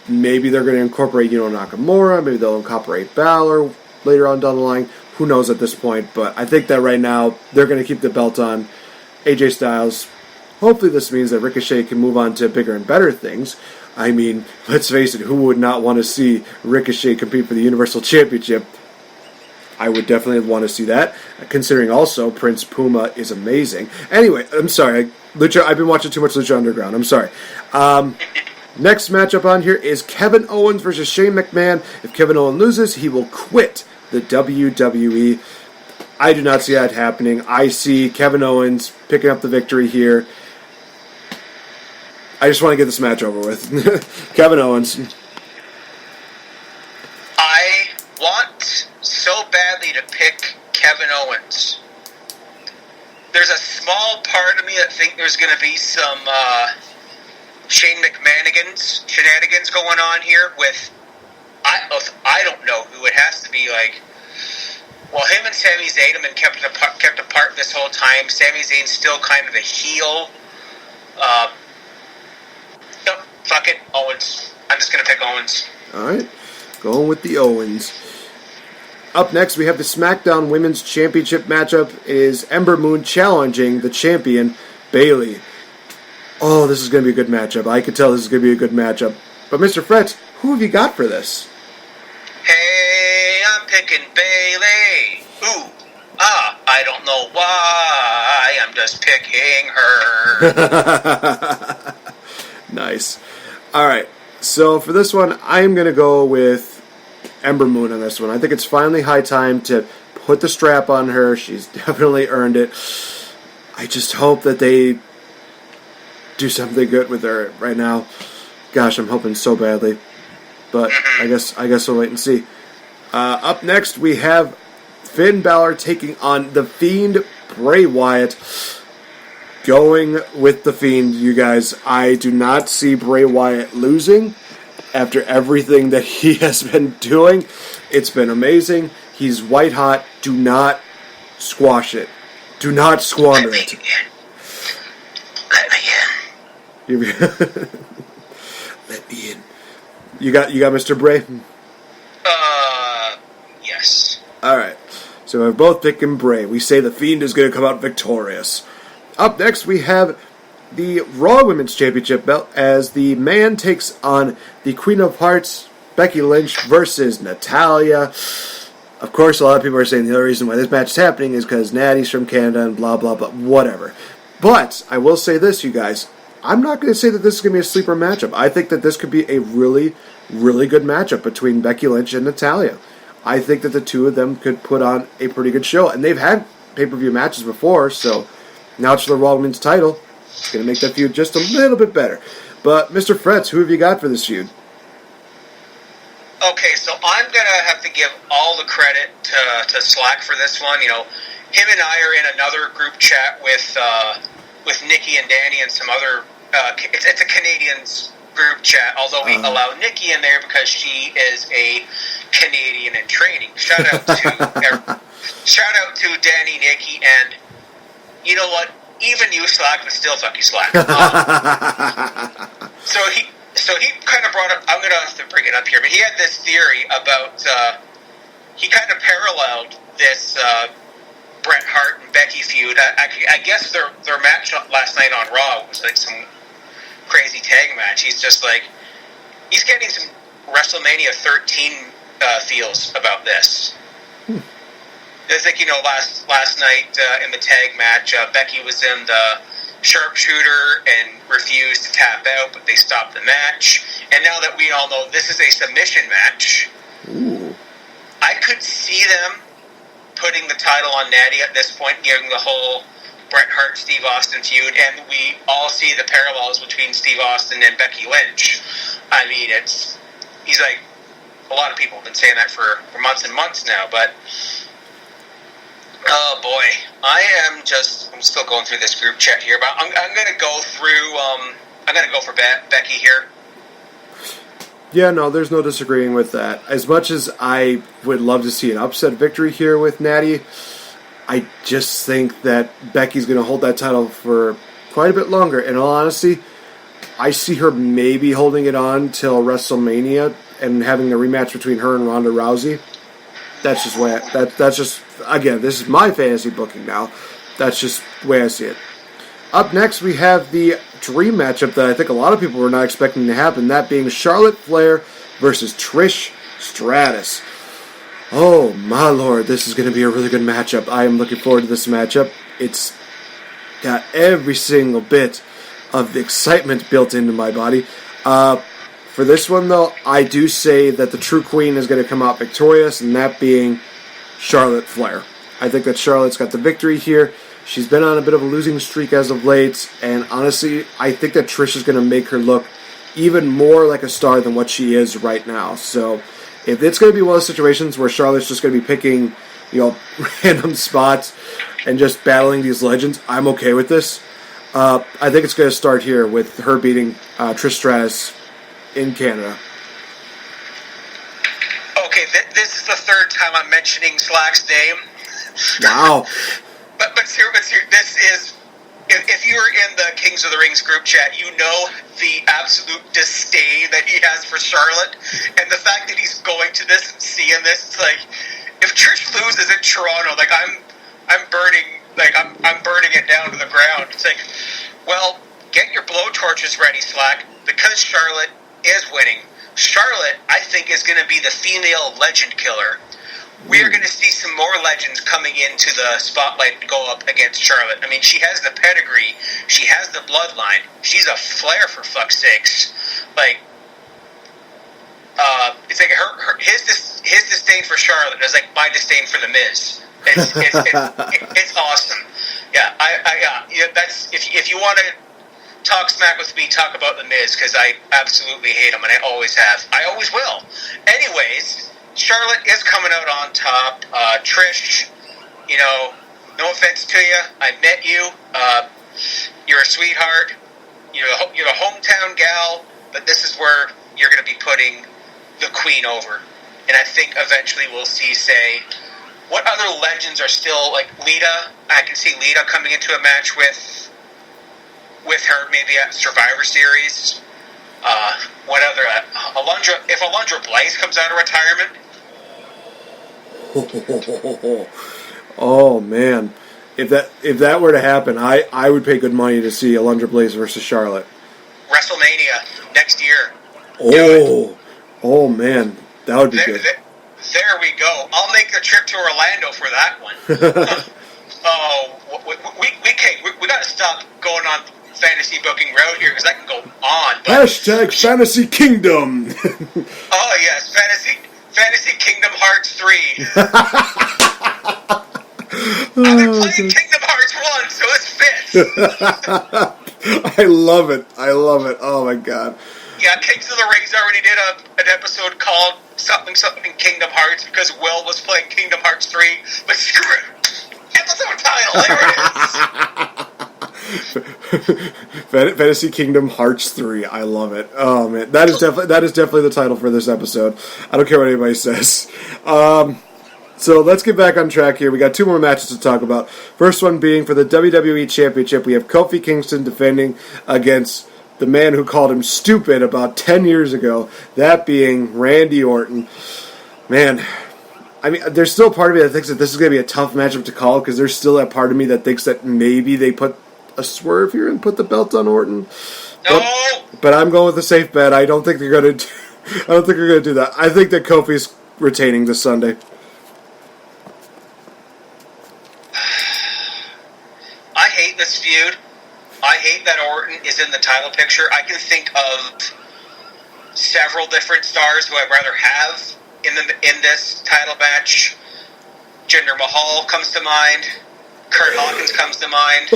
[SPEAKER 9] Maybe they're going to incorporate, Nakamura. Maybe they'll incorporate Balor later on down the line. Who knows at this point? But I think that right now they're going to keep the belt on AJ Styles. Hopefully this means that Ricochet can move on to bigger and better things. I mean, let's face it, who would not want to see Ricochet compete for the Universal Championship? I would definitely want to see that, considering also Prince Puma is amazing. Anyway, I'm sorry, I've been watching too much Lucha Underground. I'm sorry. Next matchup on here is Kevin Owens versus Shane McMahon. If Kevin Owens loses, he will quit the WWE. I do not see that happening. I see Kevin Owens picking up the victory here. I just want to get this match over with. Kevin Owens.
[SPEAKER 10] I want so badly to pick Kevin Owens. There's a small part of me that think there's going to be some Shane McMahon shenanigans going on here with, I don't know who it has to be. Well, him and Sami Zayn have been kept apart this whole time. Sami Zayn's still kind of a heel. No, fuck it, Owens. I'm just going to pick Owens.
[SPEAKER 9] All right, going with the Owens. Up next, we have the SmackDown Women's Championship matchup. It is Ember Moon challenging the champion, Bayley. Oh, this is going to be a good matchup. I can tell this is going to be a good matchup. But Mr. Fretz, who have you got for this?
[SPEAKER 10] Hey, I'm picking Bayley. Ooh, I don't know why. I'm just picking her.
[SPEAKER 9] Nice. All right. So for this one, I'm going to go with Ember Moon on this one. I think it's finally high time to put the strap on her. She's definitely earned it. I just hope that they do something good with her right now. Gosh, I'm hoping so badly. But I guess we'll wait and see. Up next, we have Finn Balor taking on The Fiend, Bray Wyatt. Going with The Fiend, you guys. I do not see Bray Wyatt losing after everything that he has been doing. It's been amazing. He's white hot. Do not squash it. Do not squander it.
[SPEAKER 10] Let me in.
[SPEAKER 9] Let me in. You got Mr. Bray?
[SPEAKER 10] Yes.
[SPEAKER 9] Alright. So we're both picking Bray. We say The Fiend is going to come out victorious. Up next, we have the Raw Women's Championship belt as the man takes on the Queen of Hearts, Becky Lynch, versus Natalya. Of course, a lot of people are saying the only reason why this match is happening is because Natty's from Canada and blah, blah, blah, whatever. But I will say this, you guys. I'm not going to say that this is going to be a sleeper matchup. I think that this could be a really, really good matchup between Becky Lynch and Natalya. I think that the two of them could put on a pretty good show. And they've had pay-per-view matches before, so now it's for the Raw Women's title. It's going to make that feud just a little bit better. But, Mr. Fretz, who have you got for this feud?
[SPEAKER 10] Okay, so I'm going to have to give all the credit to Slack for this one. Him and I are in another group chat with with Nikki and Danny and some other. It's a Canadians group chat, although we allow Nikki in there because she is a Canadian in training. Shout out to Danny, Nikki, and you know what? Even you, Slack, but still fuck you, Slack. So he kind of brought up. I'm going to have to bring it up here, but he had this theory about. He kind of paralleled this Bret Hart and Becky feud. I guess their match last night on Raw was like some crazy tag match. He's just like he's getting some WrestleMania 13 feels about this. I think last night in the tag match, Becky was in the sharpshooter and refused to tap out, but they stopped the match. And now that we all know this is a submission match, I could see them putting the title on Natty at this point, giving the whole Bret Hart, Steve Austin feud, and we all see the parallels between Steve Austin and Becky Lynch. I mean, he's like, a lot of people have been saying that for months and months now, but oh boy, I'm still going through this group chat here, but I'm going to go through, I'm going to go for Becky here.
[SPEAKER 9] Yeah, no, there's no disagreeing with that. As much as I would love to see an upset victory here with Natty, I just think that Becky's going to hold that title for quite a bit longer. In all honesty, I see her maybe holding it on till WrestleMania and having a rematch between her and Ronda Rousey. That's just way. That's just, again, this is my fantasy booking now. That's just the way I see it. Up next, we have the dream matchup that I think a lot of people were not expecting to happen, that being Charlotte Flair versus Trish Stratus. Oh, my lord, this is going to be a really good matchup. I am looking forward to this matchup. It's got every single bit of the excitement built into my body. For this one, though, I do say that the true queen is going to come out victorious, and that being Charlotte Flair. I think that Charlotte's got the victory here. She's been on a bit of a losing streak as of late, and honestly, I think that Trish is going to make her look even more like a star than what she is right now. So, if it's going to be one of those situations where Charlotte's just going to be picking, random spots and just battling these legends, I'm okay with this. I think it's going to start here with her beating Trish Stratus in Canada.
[SPEAKER 10] Okay, this is the third time I'm mentioning Slack's name.
[SPEAKER 9] Wow.
[SPEAKER 10] But seriously, this is, if you're in the Kings of the Rings group chat, you know the absolute disdain that he has for Charlotte, and the fact that he's going to this and seeing this, it's like, if Trish loses in Toronto, like, I'm burning it down to the ground. It's like, well, get your blowtorches ready, Slack, because Charlotte is winning. Charlotte, I think, is going to be the female legend killer. We are going to see some more legends coming into the spotlight to go up against Charlotte. I mean, she has the pedigree. She has the bloodline. She's a Flair, for fuck's sakes. Like, it's like his disdain for Charlotte is like my disdain for the Miz. It's awesome. Yeah, that's if you want to talk smack with me, talk about the Miz, because I absolutely hate him, and I always have. I always will. Anyways, Charlotte is coming out on top. Trish, no offense to you, I met you. You're a sweetheart. You're a hometown gal, but this is where you're going to be putting the queen over. And I think eventually we'll see, say, what other legends are still, like Lita? I can see Lita coming into a match with her, maybe at Survivor Series. What other? Alundra, if Alundra Blaze comes out of retirement.
[SPEAKER 9] Oh man, if that were to happen, I would pay good money to see Alundra Blaze versus Charlotte.
[SPEAKER 10] WrestleMania next year.
[SPEAKER 9] Oh man, that would be good.
[SPEAKER 10] There we go. I'll make the trip to Orlando for that one. We got to stop going on fantasy booking road here, because that can go on. But
[SPEAKER 9] # Fantasy Kingdom.
[SPEAKER 10] Oh yes, Fantasy Kingdom Hearts 3. I've been playing Kingdom Hearts 1, so it fits.
[SPEAKER 9] I love it. Oh my god.
[SPEAKER 10] Yeah, Kings of the Rings already did an episode called something Kingdom Hearts, because Will was playing Kingdom Hearts 3, but screw it. Episode title, there it is.
[SPEAKER 9] Fantasy Kingdom Hearts 3. I love it. Oh man, that is definitely the title for this episode. I don't care what anybody says. So let's get back on track here. We got 2 more matches to talk about. First one being for the WWE Championship. We have Kofi Kingston defending against the man who called him stupid about 10 years ago. That being Randy Orton. Man, I mean, there's still a part of me that thinks that this is going to be a tough matchup to call because there's still that part of me that thinks that maybe they put a swerve here and put the belt on Orton.
[SPEAKER 10] No!
[SPEAKER 9] But I'm going with a safe bet. I don't think they're going to do that. I think that Kofi's retaining this Sunday.
[SPEAKER 10] I hate this feud. I hate that Orton is in the title picture. I can think of several different stars who I'd rather have in this title match. Jinder Mahal comes to mind. Kurt Hawkins comes to mind.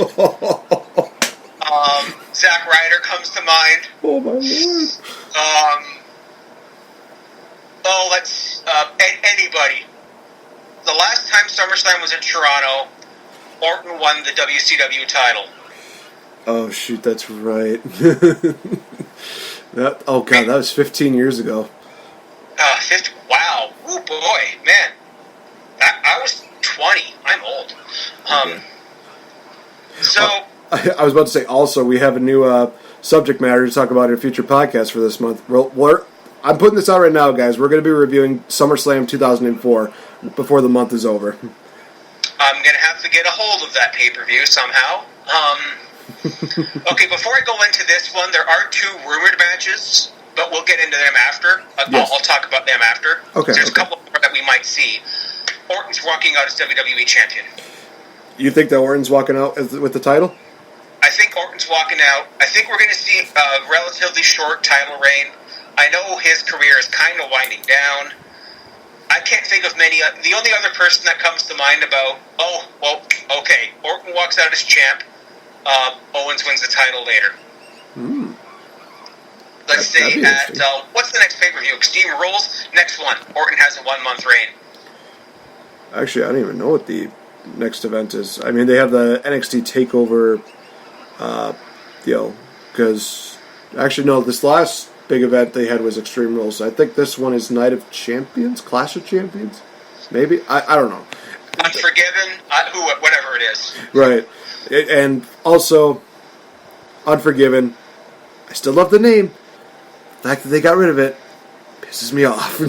[SPEAKER 10] Zack Ryder comes to mind.
[SPEAKER 9] Oh my lord.
[SPEAKER 10] Let's anybody. The last time SummerSlam was in Toronto, Orton won the WCW title.
[SPEAKER 9] Oh shoot, that's right. That was 15 years ago.
[SPEAKER 10] 50. Wow. Oh boy, man. I was 20. I'm old.
[SPEAKER 9] I was about to say, also, we have a new subject matter to talk about in a future podcast for this month. I'm putting this out right now, guys. We're going to be reviewing SummerSlam 2004 before the month is over.
[SPEAKER 10] I'm going to have to get a hold of that pay-per-view somehow. Okay, before I go into this one, there are 2 rumored matches, but we'll get into them after.
[SPEAKER 9] Yes.
[SPEAKER 10] I'll talk about them after.
[SPEAKER 9] Okay.
[SPEAKER 10] There's a couple more that we might see. Orton's walking out as WWE Champion.
[SPEAKER 9] You think that Orton's walking out with the title?
[SPEAKER 10] I think Orton's walking out. I think we're going to see a relatively short title reign. I know his career is kind of winding down. I can't think of many. The only other person that comes to mind about, okay, Orton walks out as champ. Owens wins the title later. Let's see, what's the next pay-per-view? Extreme Rules? Next one. Orton has a 1-month reign.
[SPEAKER 9] Actually, I don't even know what the next event is. I mean, they have the NXT TakeOver deal. Because, actually, no, this last big event they had was Extreme Rules. I think this one is Night of Champions? Clash of Champions? Maybe? I don't know.
[SPEAKER 10] Unforgiven? Whatever it is.
[SPEAKER 9] Right. And also, Unforgiven. I still love the name. The fact that they got rid of it pisses me off.
[SPEAKER 10] You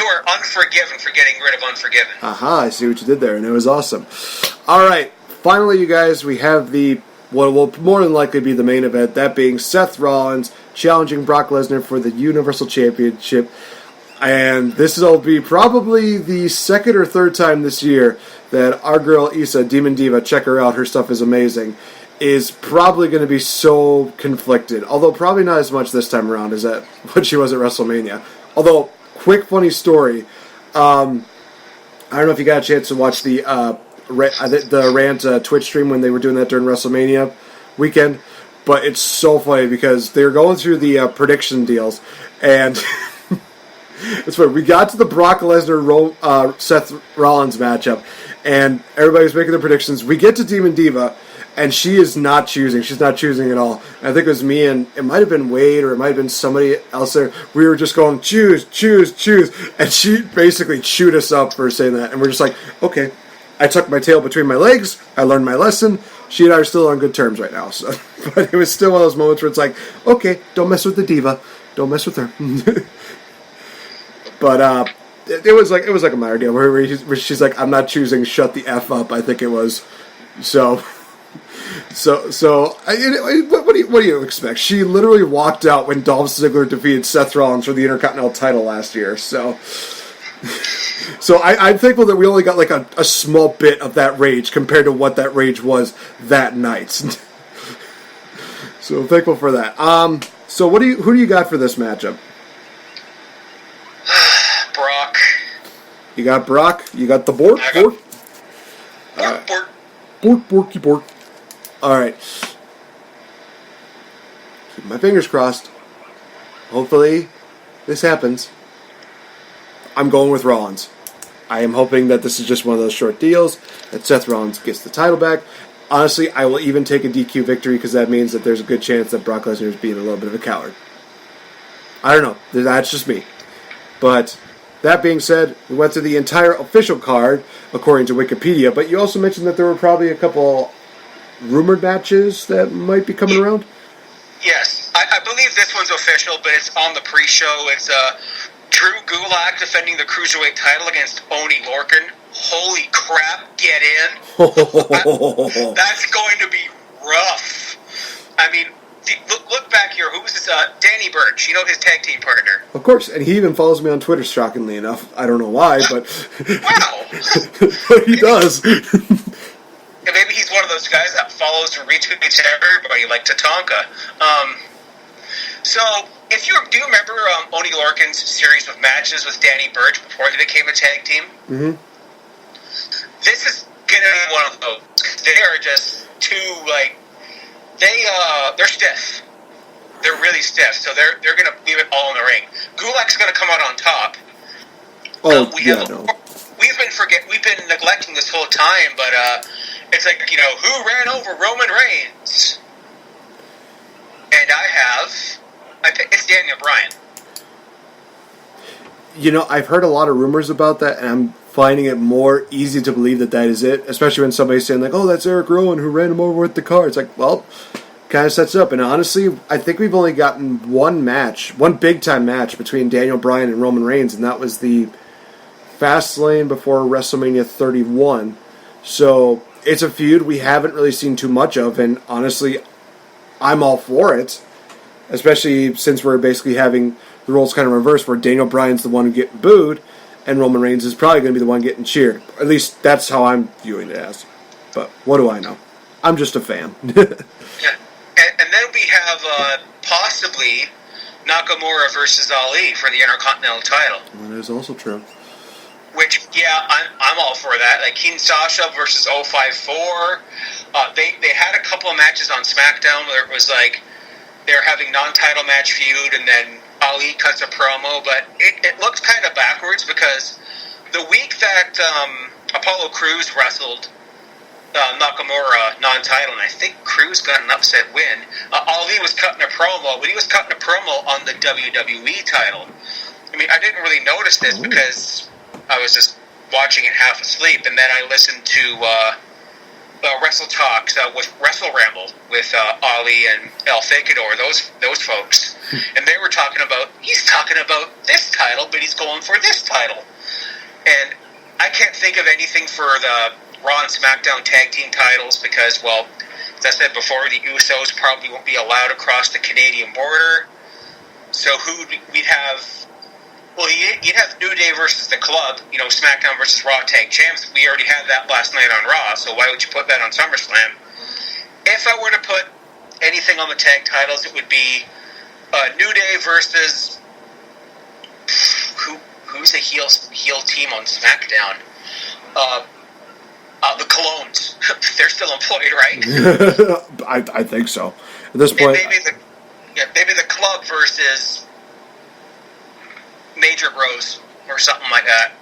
[SPEAKER 10] are unforgiven for getting rid of Unforgiven.
[SPEAKER 9] Aha, I see what you did there, and it was awesome. Alright, finally, you guys, we have what will more than likely be the main event, that being Seth Rollins challenging Brock Lesnar for the Universal Championship. And this will be probably the 2nd or 3rd time this year that our girl Issa, Demon Diva, check her out, her stuff is amazing, is probably going to be so conflicted. Although probably not as much this time around as what she was at WrestleMania. Although, quick funny story, I don't know if you got a chance to watch the rant Twitch stream when they were doing that during WrestleMania weekend, but it's so funny because they were going through the prediction deals, and it's funny. We got to the Brock Lesnar Seth Rollins matchup, and everybody's making their predictions. We get to Demon Diva, and she is not choosing. She's not choosing at all. And I think it was me, and it might have been Wade, or it might have been somebody else there. We were just going, choose, choose, choose. And she basically chewed us up for saying that. And we're just like, okay. I tucked my tail between my legs. I learned my lesson. She and I are still on good terms right now. So, but it was still one of those moments where it's like, okay, don't mess with the diva. Don't mess with her. But it was like a minor deal where she's like, I'm not choosing shut the F up, I think it was. So what do you expect? She literally walked out when Dolph Ziggler defeated Seth Rollins for the Intercontinental title last year. So I'm thankful that we only got like a small bit of that rage compared to what that rage was that night. So thankful for that. So who do you got for this matchup?
[SPEAKER 10] Brock.
[SPEAKER 9] You got Brock. You got the Bork. Bork. All right. Keep my fingers crossed. Hopefully, this happens. I'm going with Rollins. I am hoping that this is just one of those short deals, that Seth Rollins gets the title back, honestly, I will even take a DQ victory because that means that there's a good chance that Brock Lesnar is being a little bit of a coward. I don't know. That's just me. But that being said, we went through the entire official card, according to Wikipedia, but you also mentioned that there were probably a couple rumored matches that might be coming around?
[SPEAKER 10] Yes. I believe this one's official, but it's on the pre-show. It's Drew Gulak defending the Cruiserweight title against Oney Lorcan. Holy crap, get in. That's going to be rough. I mean, look back here. Who was this? Danny Burch, his tag team partner.
[SPEAKER 9] Of course, and he even follows me on Twitter, shockingly enough. I don't know why, but...
[SPEAKER 10] Wow!
[SPEAKER 9] He does.
[SPEAKER 10] Maybe he's one of those guys that follows and retweets everybody, like Tatanka. So, do you remember Oney Lorcan's series of matches with Danny Burch before they became a tag team?
[SPEAKER 9] Mm-hmm.
[SPEAKER 10] This is going to be one of those. They are just too, they're stiff. They're really stiff, so they're going to leave it all in the ring. Gulak's going to come out on top. We've been neglecting this whole time, but it's like, who ran over Roman Reigns? And it's Daniel Bryan.
[SPEAKER 9] I've heard a lot of rumors about that, and I'm finding it more easy to believe that is it, especially when somebody's saying, oh, that's Eric Rowan who ran him over with the car. It's like, well, kind of sets it up. And honestly, I think we've only gotten one big-time match between Daniel Bryan and Roman Reigns, and that was the Fastlane before WrestleMania 31. So it's a feud we haven't really seen too much of, and honestly, I'm all for it, especially since we're basically having the roles kind of reversed, where Daniel Bryan's the one getting booed, and Roman Reigns is probably going to be the one getting cheered. At least that's how I'm viewing it as. But what do I know? I'm just a fan.
[SPEAKER 10] Yeah. And then we have possibly Nakamura versus Ali for the Intercontinental title.
[SPEAKER 9] That is also true.
[SPEAKER 10] Which, yeah, I'm all for that. Like Kinshasa versus 054. They had a couple of matches on SmackDown where it was like they're having non-title match feud, and then Ali cuts a promo, but it looks kind of backwards because the week that Apollo Crews wrestled Nakamura non-title, and I think Crews got an upset win, Ali was cutting a promo, but he was cutting a promo on the WWE title. I mean, I didn't really notice this because I was just watching it half asleep, and then I listened to Wrestle Talks with Wrestle Ramble with Ali and El Facador, those folks, and they were he's talking about this title, but he's going for this title, and I can't think of anything for the Raw and SmackDown tag team titles because, well, as I said before, the Usos probably won't be allowed across the Canadian border, so we'd have. Well, you'd have New Day versus the Club, SmackDown versus Raw tag champs. We already had that last night on Raw, so why would you put that on SummerSlam? If I were to put anything on the tag titles, it would be New Day versus who's a heel team on SmackDown? The Clones. They're still employed, right?
[SPEAKER 9] I think so. At this point,
[SPEAKER 10] maybe the Club versus Major Bros or something like that.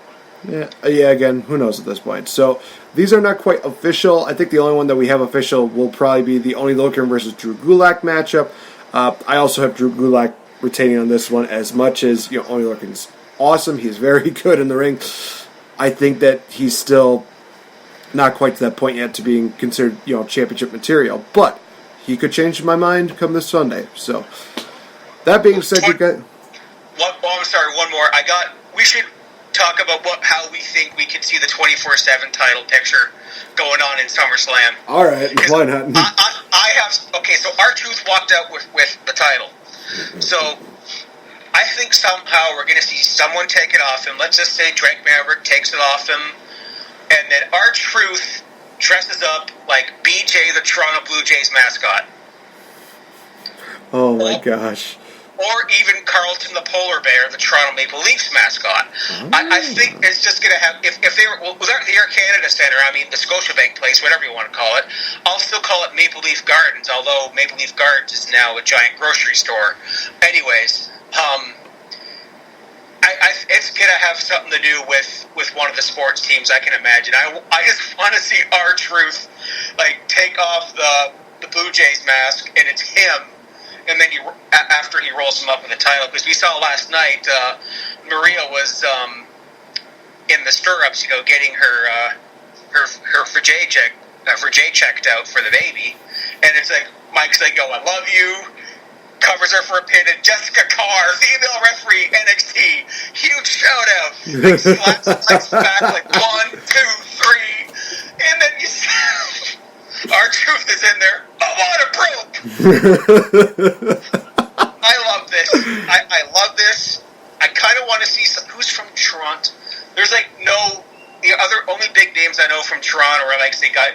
[SPEAKER 9] Yeah. Again, who knows at this point? So these are not quite official. I think the only one that we have official will probably be the Oney Lorcan versus Drew Gulak matchup. I also have Drew Gulak retaining on this one, as much as Oney Lorcan's awesome. He's very good in the ring. I think that he's still not quite to that point yet to being considered championship material, but he could change my mind come this Sunday. So that being said, you guys.
[SPEAKER 10] I'm sorry, one more. We should talk about how we think we can see the 24/7 title picture going on in SummerSlam.
[SPEAKER 9] All right, why not?
[SPEAKER 10] So R-Truth walked out with the title. So I think somehow we're going to see someone take it off him. Let's just say Drake Maverick takes it off him, and then R-Truth dresses up like BJ, the Toronto Blue Jays mascot.
[SPEAKER 9] Oh my gosh.
[SPEAKER 10] Or even Carlton the Polar Bear, the Toronto Maple Leafs mascot. Oh. I think it's just going to have, if they were, without the Air Canada Centre, the Scotiabank Place, whatever you want to call it, I'll still call it Maple Leaf Gardens, although Maple Leaf Gardens is now a giant grocery store. Anyways, it's gonna have something to do with one of the sports teams. I can imagine. I just want to see R-Truth like take off the Blue Jays mask, and it's him. And then after he rolls him up in the title, because we saw last night Maria was in the stirrups, getting her Vajay checked out for the baby, and it's like Mike's like, "Yo, I love you." Covers her for a pin, and Jessica Carr, female referee, NXT, huge shout out. Like, slaps Mike's back like 1, 2, 3, and then you see R-Truth is in there. I want a broke. I love this. I love this. I kind of want to see who's from Toronto. There's like the only big names I know from Toronto are like, say, guys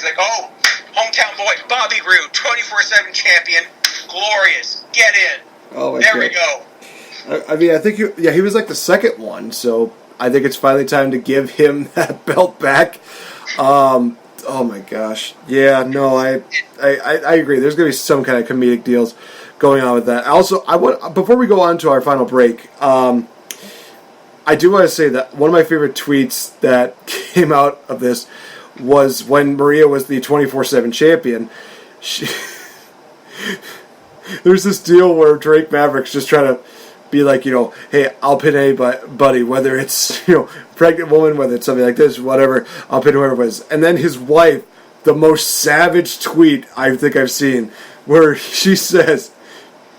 [SPEAKER 10] like, oh, hometown boy, Bobby Roode, 24/7 champion, glorious, get in.
[SPEAKER 9] Oh my
[SPEAKER 10] there
[SPEAKER 9] God.
[SPEAKER 10] we go.
[SPEAKER 9] I mean, I think he was like the second one, so I think it's finally time to give him that belt back. Oh my gosh, yeah, no, I agree. There's gonna be some kind of comedic deals going on with that. Also, before we go on to our final break, I do want to say that one of my favorite tweets that came out of this was when Maria was the 24/7 champion. There's this deal where Drake Maverick's just trying to be like, hey, I'll pin anybody, whether it's, pregnant woman, whether it's something like this, whatever, I'll pin whoever it is. And then his wife, the most savage tweet I think I've seen, where she says,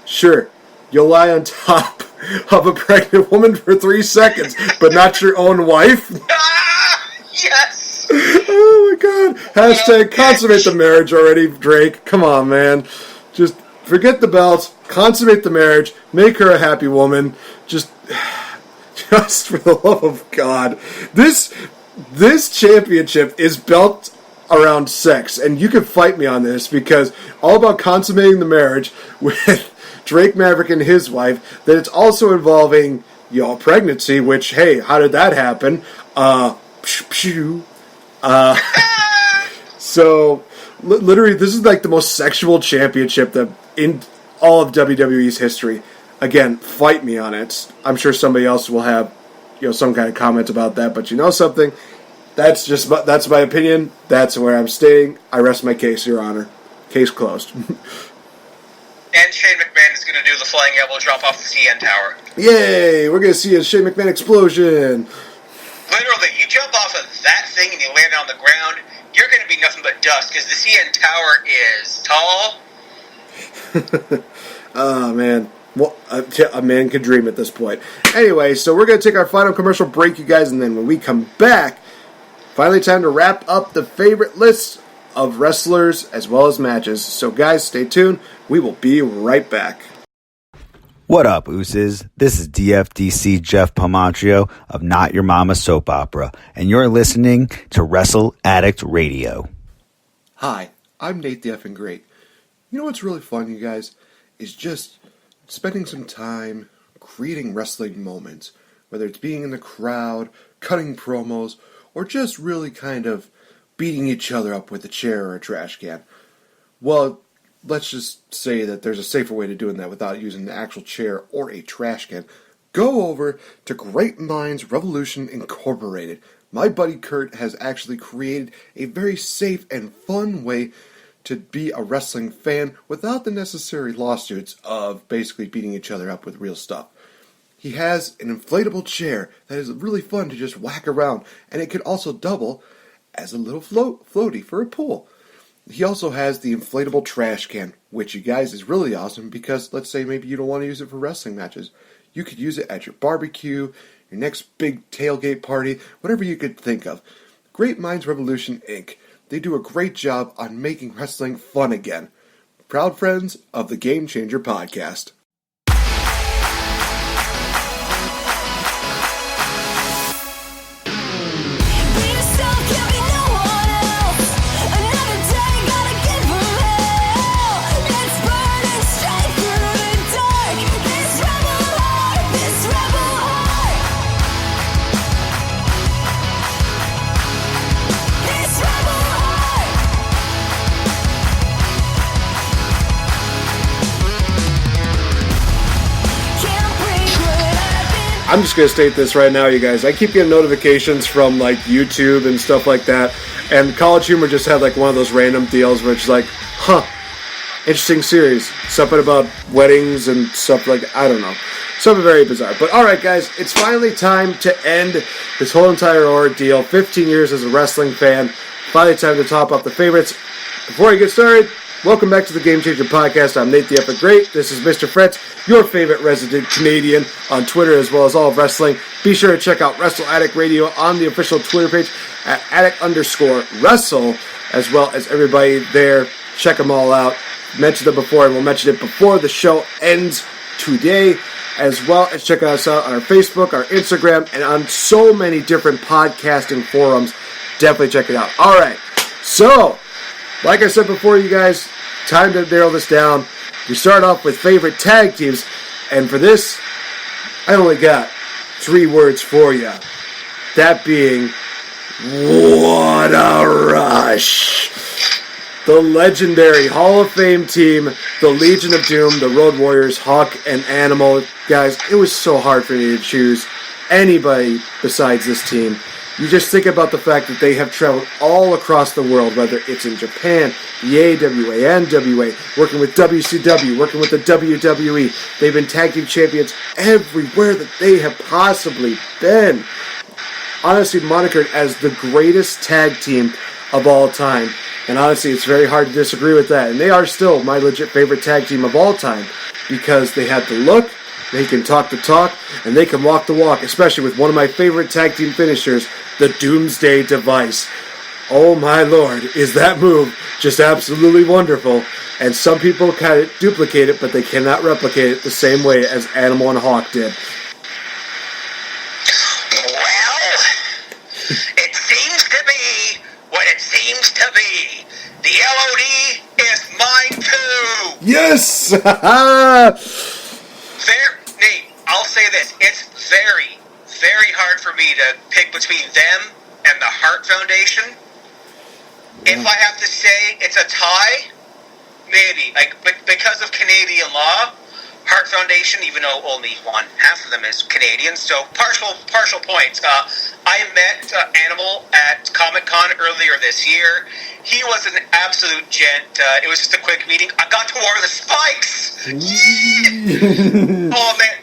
[SPEAKER 9] sure, you'll lie on top of a pregnant woman for 3 seconds, but not your own wife?
[SPEAKER 10] Yes!
[SPEAKER 9] Oh my God. Hashtag consummate the marriage already, Drake. Come on, man. Just forget the belt, consummate the marriage, make her a happy woman. Just for the love of God. This championship is built around sex, and you can fight me on this, because all about consummating the marriage with Drake Maverick and his wife, that it's also involving, pregnancy, which, hey, how did that happen? So, literally, this is like the most sexual championship that in all of WWE's history. Again, fight me on it. I'm sure somebody else will have, some kind of comment about that. But you know something? That's my opinion. That's where I'm staying. I rest my case, Your Honor. Case closed.
[SPEAKER 10] And Shane McMahon is going to do the flying elbow drop off the CN Tower.
[SPEAKER 9] Yay! We're going to see a Shane McMahon explosion.
[SPEAKER 10] Literally, you jump off of that thing and you land on the ground, you're going to be nothing but dust, because the CN Tower is tall.
[SPEAKER 9] Oh, man. Well, a man can dream at this point. Anyway, so we're going to take our final commercial break, you guys, and then when we come back, finally time to wrap up the favorite list of wrestlers as well as matches. So, guys, stay tuned. We will be right back.
[SPEAKER 6] What up, Ooses? This is DFDC Jeff Palmantrio of Not Your Mama Soap Opera, and you're listening to Wrestle Addict Radio.
[SPEAKER 9] Hi, I'm NateFNGreat. You know what's really fun, you guys, is just spending some time creating wrestling moments, whether it's being in the crowd, cutting promos, or just really kind of beating each other up with a chair or a trash can. Well, let's just say that there's a safer way to doing that without using an actual chair or a trash can. Go over to Great Minds Revolution Incorporated. My buddy Kurt has actually created a very safe and fun way to be a wrestling fan without the necessary lawsuits of basically beating each other up with real stuff. He has an inflatable chair that is really fun to just whack around, and it could also double as a little floaty for a pool. He also has the inflatable trash can, which, you guys, is really awesome because let's say maybe you don't want to use it for wrestling matches. You could use it at your barbecue, your next big tailgate party, whatever you could think of. Great Minds Revolution, Inc. They do a great job on making wrestling fun again. Proud friends of the Game Changer podcast. I'm just going to state this right now, you guys. I keep getting notifications from, like, YouTube and stuff like that, and College Humor just had, like, one of those random deals where it's like, interesting series. Something about weddings and stuff like, I don't know. Something very bizarre. But alright, guys, it's finally time to end this whole entire ordeal. 15 years as a wrestling fan. Finally time to top up the favorites. Before I get started, welcome back to the Game Changer Podcast. I'm NateFNGreat. This is Mr. Fretz, your favorite resident Canadian on Twitter as well as all of wrestling. Be sure to check out Wrestle Addict Radio on the official Twitter page at addict_wrestle, as well as everybody there. Check them all out. Mentioned them before, and we'll mention it before the show ends today, as well as check us out on our Facebook, our Instagram, and on so many different podcasting forums. Definitely check it out. All right, so like I said before, you guys, time to narrow this down. We start off with favorite tag teams, and for this, I only got 3 words for you. That being, what a rush! The legendary Hall of Fame team, the Legion of Doom, the Road Warriors, Hawk, and Animal. Guys, it was so hard for me to choose anybody besides this team. You just think about the fact that they have traveled all across the world, whether it's in Japan, the AWA, NWA, working with WCW, working with the WWE. They've been tag team champions everywhere that they have possibly been. Honestly, monikered as the greatest tag team of all time. And honestly, it's very hard to disagree with that. And they are still my legit favorite tag team of all time because they have the look, they can talk the talk, and they can walk the walk, especially with one of my favorite tag team finishers, the Doomsday Device. Oh my lord, is that move just absolutely wonderful. And some people kind of duplicate it, but they cannot replicate it the same way as Animal and Hawk did.
[SPEAKER 10] Well, it seems to be what it seems to be. The LOD is mine too.
[SPEAKER 9] Yes!
[SPEAKER 10] Nate, I'll say this. It's very, very hard for me to pick between them and the Hart Foundation. If I have to say it's a tie, maybe. Because of Canadian law, Hart Foundation, even though only half of them is Canadian, so partial points. I met Animal at Comic-Con earlier this year. He was an absolute gent. It was just a quick meeting. I got to wear the spikes. Oh man,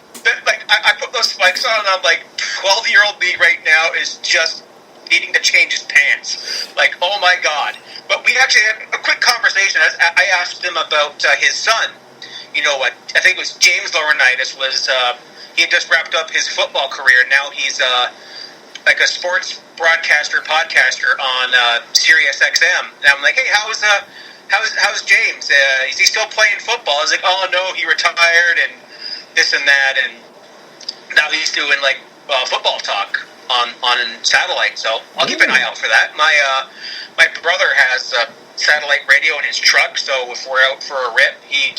[SPEAKER 10] I put those spikes on, and I'm like, 12-year-old me right now is just needing to change his pants. Like, oh my god. But we actually had a quick conversation. I asked him about his son. You know what? I think it was James Laurinaitis he had just wrapped up his football career. Now he's like a sports podcaster on Sirius XM. And I'm like, hey, how's James? Is he still playing football? I was like, oh no, he retired and this and that, and now he's doing like football talk on satellite. So I'll keep an eye out for that. My brother has satellite radio in his truck, so if we're out for a rip, he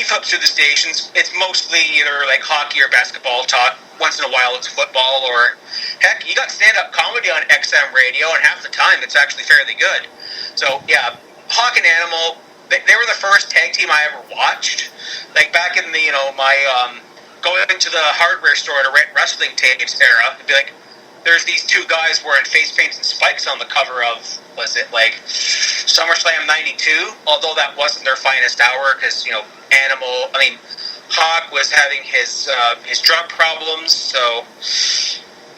[SPEAKER 10] flips through the stations. It's mostly either like hockey or basketball talk. Once in a while it's football, or heck, you got stand-up comedy on XM radio, and half the time it's actually fairly good. So yeah, Hawk and Animal, they were the first tag team I ever watched. Like back in the my going into the hardware store to rent wrestling tapes era, it'd be like, there's these 2 guys wearing face paints and spikes on the cover of, was it like SummerSlam '92? Although that wasn't their finest hour, because Hawk was having his drug problems, so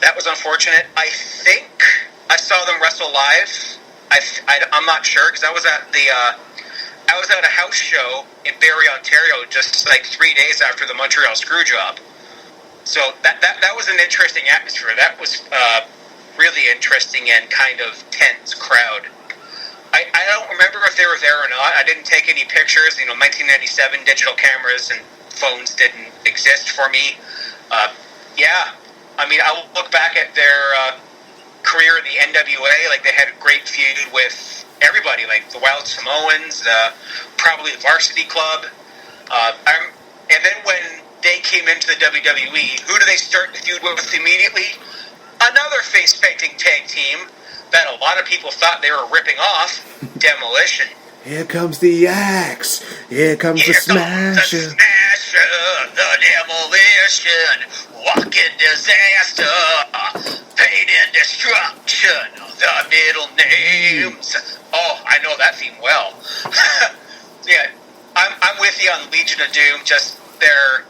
[SPEAKER 10] that was unfortunate. I think I saw them wrestle live. I'm not sure, because I was at a house show in Barrie, Ontario, just like 3 days after the Montreal Screwjob. So that was an interesting atmosphere. That was really interesting and kind of tense crowd. I don't remember if they were there or not. I didn't take any pictures. 1997 digital cameras and phones didn't exist for me. I will look back at their career in the NWA. Like, they had a great feud with everybody, like the Wild Samoans, probably the Varsity Club. And then when they came into the WWE, who do they start the feud with immediately? Another face-painting tag team that a lot of people thought they were ripping off, Demolition.
[SPEAKER 9] Here comes the axe. Here comes the smasher.
[SPEAKER 10] The Demolition. walking disaster, pain and destruction, the middle names. Oh, I know that theme well. Yeah, I'm with you on Legion of Doom. Just their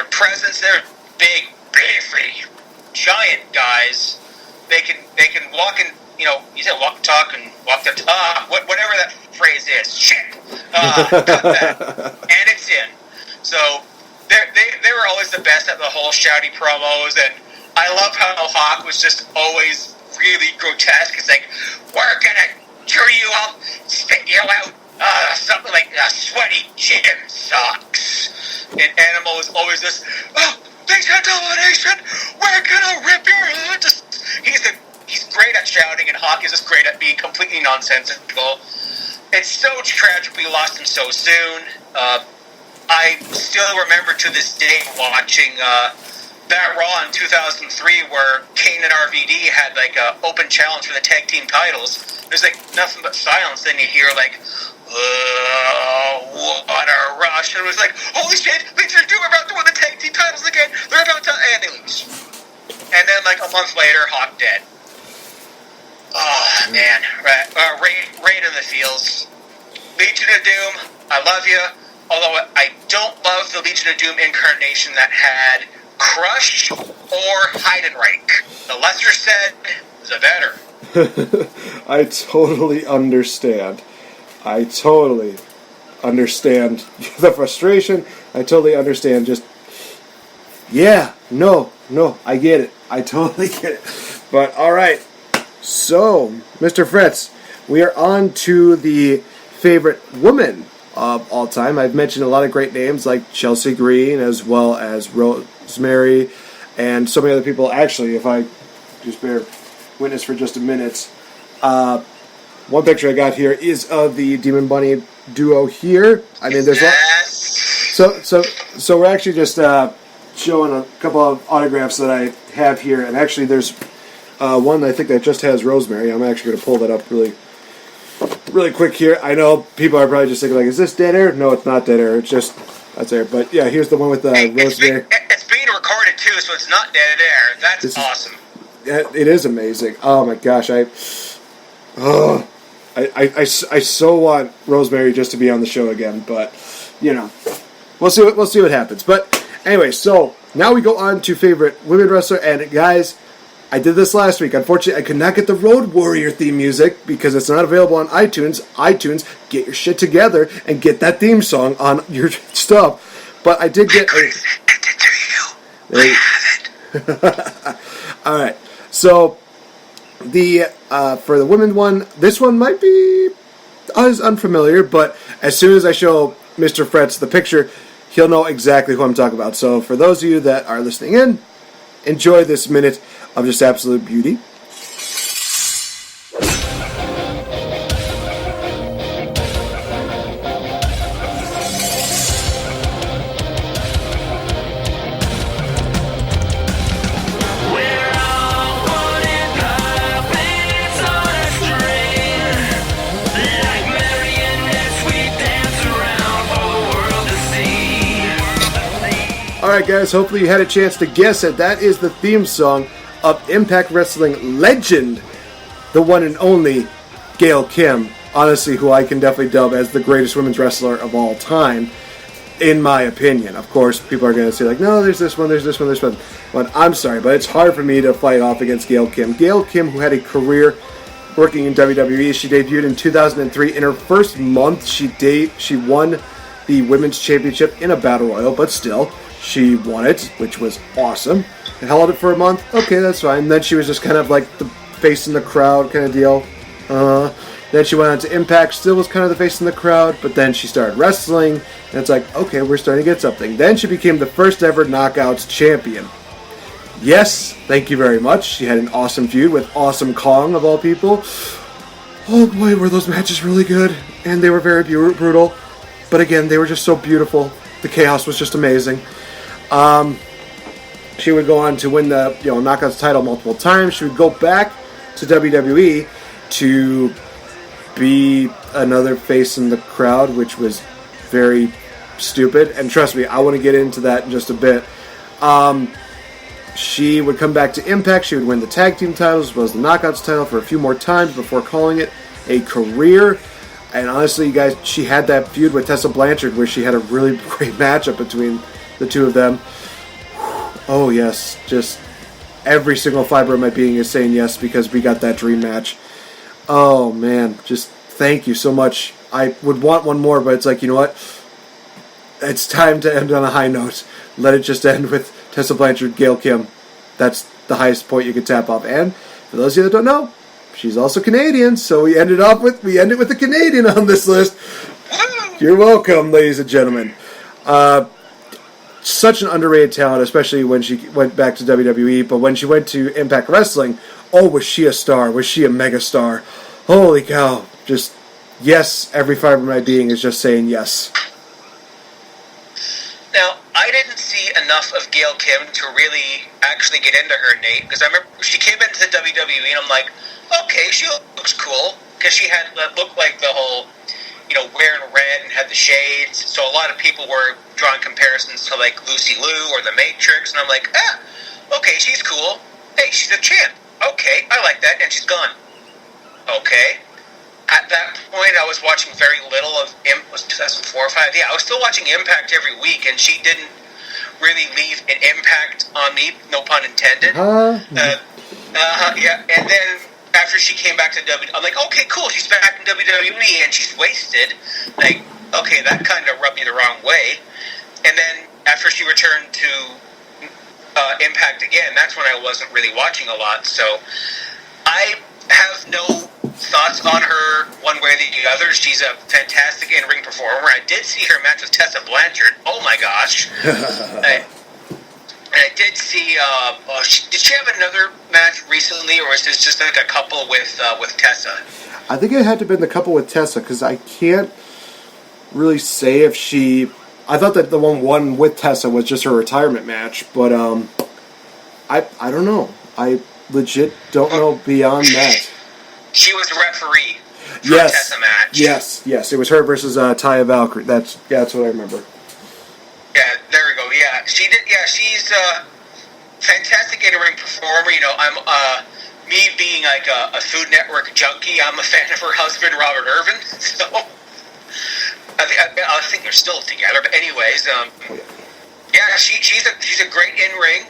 [SPEAKER 10] presence, they're big, beefy, giant guys. They can walk in. You know, you said walk, talk, and walk the talk. Whatever that phrase is. Shit. Cut that, and it's in. So they were always the best at the whole shouty promos, and I love how Hawk was just always really grotesque. It's like, we're gonna chew you up, spit you out, something like sweaty gym socks. And Animal was always this, Nation Domination, we're gonna rip your head. He's great at shouting, and Hawk is just great at being completely nonsensical. It's so tragic we lost him so soon. I still remember to this day watching that Raw in 2003 where Kane and RVD had like an open challenge for the tag team titles. There's like nothing but silence. Then you hear like, what a rush. And it was like, holy shit, Legion of Doom are about to win the tag team titles again. They're about to, and they lose. And then like a month later, Hawk dead. Oh, man. Raid in the fields. Legion of Doom, I love you. Although I don't love the Legion of Doom incarnation that had Crush or Heidenreich. The lesser said, the better.
[SPEAKER 9] I totally understand. The frustration. I totally understand. Just, yeah, no, I get it. I totally get it. But, alright. So, Mr. Fretz, we are on to the favorite woman of all time. I've mentioned a lot of great names like Chelsea Green as well as Rosemary and so many other people. Actually, if I just bear witness for just a minute, one picture I got here is of the Demon Bunny duo here. I mean, there's so we're actually just showing a couple of autographs that I have here, and actually there's one I think that just has Rosemary. I'm actually going to pull that up really quick here. I know people are probably just thinking, like, is this dead air? No, it's not dead air. It's just, that's air. But, yeah, here's the one with Rosemary.
[SPEAKER 10] It's being recorded, too, so it's not dead air. That's awesome.
[SPEAKER 9] It is amazing. Oh, my gosh. I so want Rosemary just to be on the show again. But, you know, we'll see what happens. But, anyway, so now we go on to favorite women wrestler. And, guys, I did this last week. Unfortunately, I could not get the Road Warrior theme music because it's not available on iTunes. iTunes, get your shit together and get that theme song on your stuff. But I did get All right. So the for the women one, this one might be unfamiliar, but as soon as I show Mr. Fretz the picture, he'll know exactly who I'm talking about. So for those of you that are listening in, enjoy this minute of just absolute beauty. Alright guys, hopefully you had a chance to guess it. That is the theme song of Impact Wrestling legend, the one and only Gail Kim, honestly, who I can definitely dub as the greatest women's wrestler of all time, in my opinion. Of course, people are going to say, like, no, there's this one. But I'm sorry, but it's hard for me to fight off against Gail Kim. Gail Kim, who had a career working in WWE, she debuted in 2003. In her first month, she won the Women's Championship in a Battle Royal, but still, she won it, which was awesome. Held it for a month. Okay, that's fine. Then she was just kind of like the face in the crowd kind of deal. Then she went on to Impact, still was kind of the face in the crowd, but then she started wrestling, and it's like, okay, we're starting to get something. Then she became the first ever Knockouts champion. Yes, thank you very much. She had an awesome feud with Awesome Kong, of all people. Oh boy, were those matches really good, and they were very brutal. But again, they were just so beautiful. The chaos was just amazing. She would go on to win the Knockouts title multiple times. She would go back to WWE to be another face in the crowd, which was very stupid. And trust me, I want to get into that in just a bit. she would come back to Impact. She would win the tag team titles as well as the Knockouts title for a few more times before calling it a career. And honestly, you guys, she had that feud with Tessa Blanchard where she had a really great matchup between the two of them. Oh, yes. Just every single fiber of my being is saying yes because we got that dream match. Oh, man. Just thank you so much. I would want one more, but it's like, you know what? It's time to end on a high note. Let it just end with Tessa Blanchard, Gail Kim. That's the highest point you could tap off. And for those of you that don't know, she's also Canadian, so we ended with a Canadian on this list. You're welcome, ladies and gentlemen. Such an underrated talent, especially when she went back to WWE. But when she went to Impact Wrestling, oh, was she a star? Was she a mega star? Holy cow! Just yes, every fiber of my being is just saying yes.
[SPEAKER 10] Now, I didn't see enough of Gail Kim to really actually get into her, Nate, because I remember she came into the WWE and I'm like, okay, she looks cool, because she had looked like the whole, wearing red and had the shades, so a lot of people were drawing comparisons to like Lucy Liu or The Matrix, and I'm like, okay, she's cool. Hey, she's a champ. Okay, I like that, and she's gone. Okay. At that point, I was watching very little of was 2004 or 5? Yeah, I was still watching Impact every week, and she didn't really leave an impact on me, no pun intended. Yeah, and then after she came back to WWE, I'm like, okay, cool, she's back in WWE, and she's wasted. Like, okay, that kind of rubbed me the wrong way. And then after she returned to Impact again, that's when I wasn't really watching a lot, so I have no thoughts on her one way or the other. She's a fantastic in-ring performer. I did see her match with Tessa Blanchard. Oh my gosh. And I did see, did she have another match recently, or is this just like a couple with Tessa?
[SPEAKER 9] I think it had to have been the couple with Tessa, because I can't really say if she... I thought that the one with Tessa was just her retirement match, but I don't know. I legit don't know beyond that.
[SPEAKER 10] She was the referee for the Tessa match.
[SPEAKER 9] Yes. It was her versus Taya Valkyrie. That's what I remember.
[SPEAKER 10] Yeah, there we go. Yeah, she did. Yeah, she's a fantastic in-ring performer. I'm me being like a Food Network junkie. I'm a fan of her husband, Robert Irvin. So I think they're still together. But anyways, yeah, she's a great in-ring.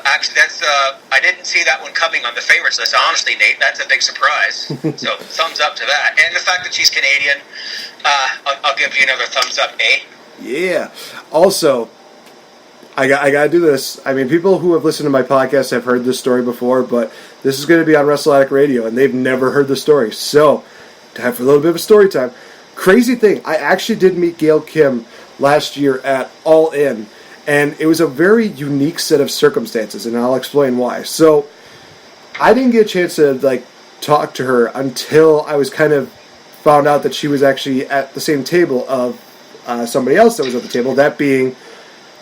[SPEAKER 10] Actually, that's I didn't see that one coming on the favorites list. Honestly, Nate, that's a big surprise. So thumbs up to that, and the fact that she's Canadian, I'll give you another thumbs up.
[SPEAKER 9] Yeah. Also, I gotta do this. I mean, people who have listened to my podcast have heard this story before, but this is going to be on Wrestle Addict Radio, and they've never heard the story. So, time for a little bit of a story time. Crazy thing, I actually did meet Gail Kim last year at All In. And it was a very unique set of circumstances, and I'll explain why. So, I didn't get a chance to, talk to her until I was kind of found out that she was actually at the same table of somebody else that was at the table, that being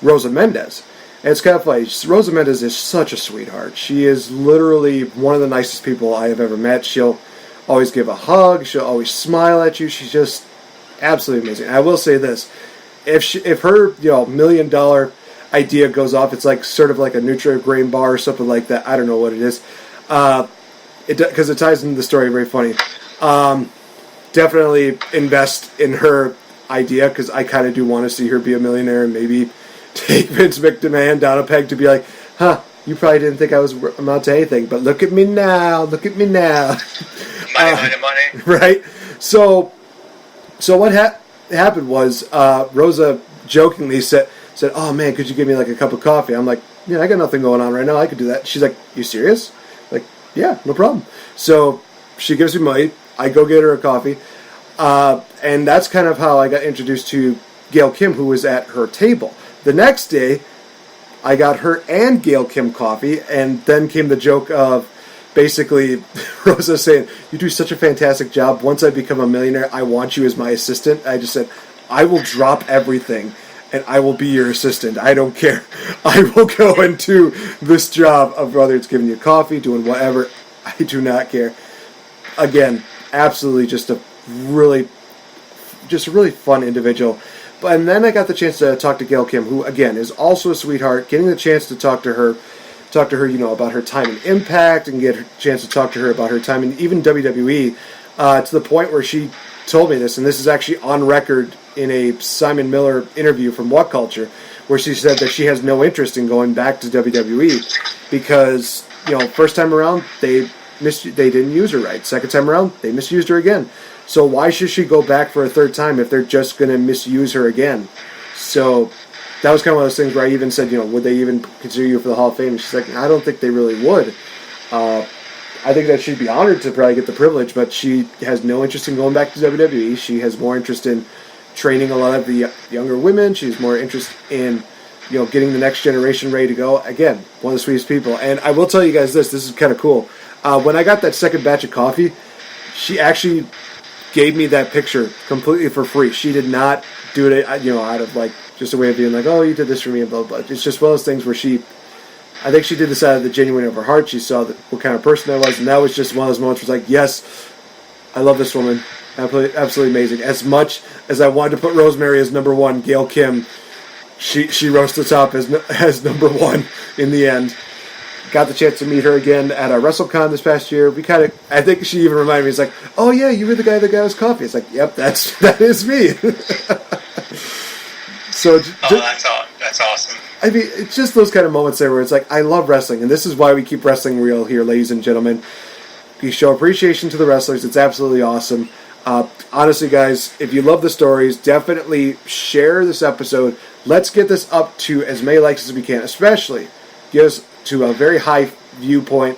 [SPEAKER 9] Rosa Mendez. And it's kind of funny. Rosa Mendez is such a sweetheart. She is literally one of the nicest people I have ever met. She'll always give a hug. She'll always smile at you. She's just absolutely amazing. And I will say this. If her $1 million idea goes off, it's like sort of like a Nutri-Grain bar or something like that. I don't know what it is, because it ties into the story. Very funny. Definitely invest in her idea, because I kind of do want to see her be a millionaire and maybe take Vince McMahon down a peg to be like, you probably didn't think I was amount to anything, but look at me now. Money. Right. So what happened was Rosa jokingly said, "Oh man, could you give me a cup of coffee?" I'm like, "Yeah, I got nothing going on right now. I could do that." She's like, "You serious?" Like, "Yeah, no problem." So she gives me money. I go get her a coffee, and that's kind of how I got introduced to Gail Kim, who was at her table. The next day, I got her and Gail Kim coffee, and then came the joke of basically Rosa saying, "You do such a fantastic job. Once I become a millionaire, I want you as my assistant." I just said, "I will drop everything and I will be your assistant. I don't care. I will go and do this job of whether it's giving you coffee, doing whatever. I do not care." Again, absolutely just a really fun individual. And then I got the chance to talk to Gail Kim, who, again, is also a sweetheart. Getting the chance to talk to her talk to her, about her time in Impact and get a chance to talk to her about her time in even WWE, to the point where she told me this, and this is actually on record in a Simon Miller interview from What Culture, where she said that she has no interest in going back to WWE because, first time around, they didn't use her right. Second time around, they misused her again. So why should she go back for a third time if they're just going to misuse her again? So that was kind of one of those things where I even said, would they even consider you for the Hall of Fame? And she's like, I don't think they really would. I think that she'd be honored to probably get the privilege, but she has no interest in going back to WWE. She has more interest in training a lot of the younger women. She has more interest in, getting the next generation ready to go. Again, one of the sweetest people. And I will tell you guys this is kind of cool. When I got that second batch of coffee, she actually gave me that picture completely for free. She did not do it, out of just a way of being like, oh, you did this for me, and blah, blah. It's just one of those things where I think she did this out of the genuine of her heart. She saw what kind of person I was, and that was just one of those moments where it's like, yes, I love this woman. Absolutely amazing. As much as I wanted to put Rosemary as number one, Gail Kim, she rose to the top as number one in the end. Got the chance to meet her again at WrestleCon this past year. I think she even reminded me, it's like, oh yeah, you were the guy that got us coffee. It's like, yep, that is me. So,
[SPEAKER 10] that's awesome.
[SPEAKER 9] I mean, it's just those kind of moments there where it's like, I love wrestling, and this is why we keep wrestling real here, ladies and gentlemen. You show appreciation to the wrestlers. It's absolutely awesome. Honestly, guys, if you love the stories, definitely share this episode. Let's get this up to as many likes as we can, especially get us to a very high viewpoint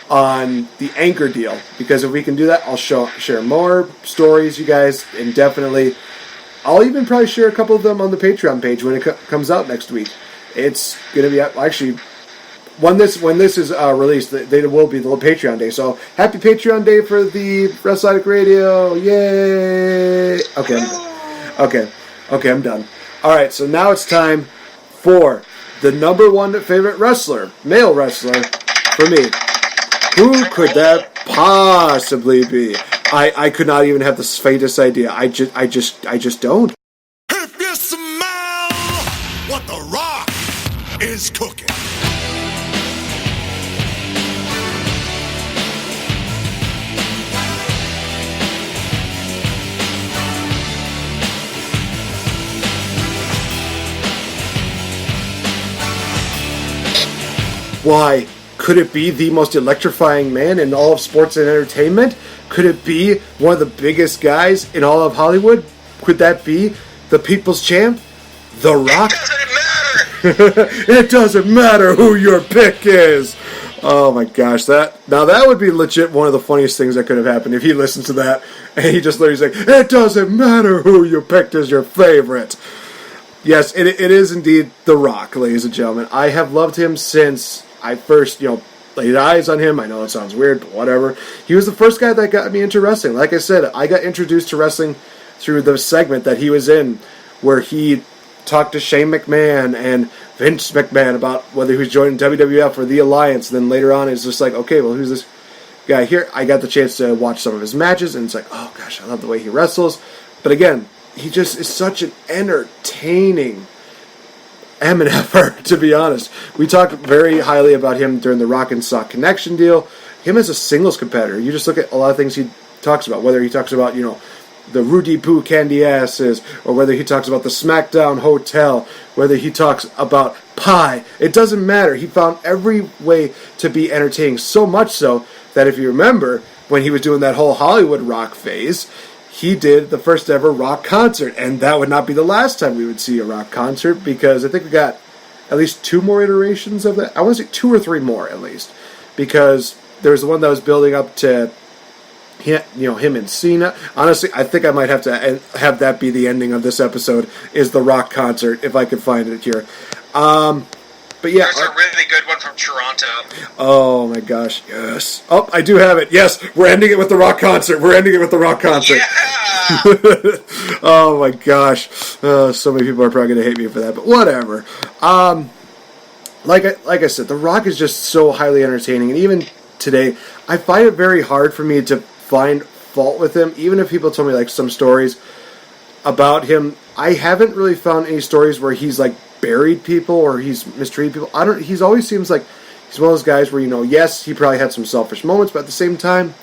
[SPEAKER 9] on the Anchor deal, because if we can do that, I'll share more stories, you guys, and definitely I'll even probably share a couple of them on the Patreon page when it comes out next week. It's going to be actually when this is released, they will be the Patreon day. So happy Patreon day for the Wrestle Addict Radio! Yay! Okay, I'm done. All right, so now it's time for the number one favorite wrestler, male wrestler, for me. Who could that possibly be? I could not even have the faintest idea. I just don't.
[SPEAKER 2] If you smell what the Rock is cooking.
[SPEAKER 9] Why? Could it be the most electrifying man in all of sports and entertainment? Could it be one of the biggest guys in all of Hollywood? Could that be the People's Champ? The Rock?
[SPEAKER 10] It doesn't matter!
[SPEAKER 9] It doesn't matter who your pick is! Oh my gosh, that would be legit one of the funniest things that could have happened if he listened to that and he just literally said, it doesn't matter who you picked as your favorite. Yes, it is indeed The Rock, ladies and gentlemen. I have loved him since I first, laid eyes on him. I know it sounds weird, but whatever. He was the first guy that got me into wrestling. Like I said, I got introduced to wrestling through the segment that he was in, where he talked to Shane McMahon and Vince McMahon about whether he was joining WWF or the Alliance. And then later on, it's just like, okay, well, who's this guy here? I got the chance to watch some of his matches, and it's like, oh gosh, I love the way he wrestles. But again, he just is such an entertaining MFer, to be honest. We talked very highly about him during the Rock and Sock Connection deal. Him as a singles competitor, you just look at a lot of things he talks about, whether he talks about, the Rudy Poo candy asses, or whether he talks about the SmackDown Hotel, whether he talks about pie. It doesn't matter. He found every way to be entertaining, so much so that if you remember, when he was doing that whole Hollywood Rock phase, he did the first ever Rock concert, and that would not be the last time we would see a Rock concert, because I think we got at least 2 more iterations of that. I want to say 2 or 3 more at least, because there was the one that was building up to him and Cena. Honestly, I think I might have to have that be the ending of this episode, is the Rock concert, if I could find it here. But yeah,
[SPEAKER 10] there's a really good one from Toronto.
[SPEAKER 9] Oh my gosh, yes. Oh, I do have it. Yes, we're ending it with the Rock concert. Yeah! Oh my gosh. So many people are probably going to hate me for that, but whatever. Like I said, The Rock is just so highly entertaining, and even today, I find it very hard for me to find fault with him. Even if people told me some stories about him, I haven't really found any stories where he's buried people or he's mistreated people. He's always seems like he's one of those guys where, yes, he probably had some selfish moments, but at the same time,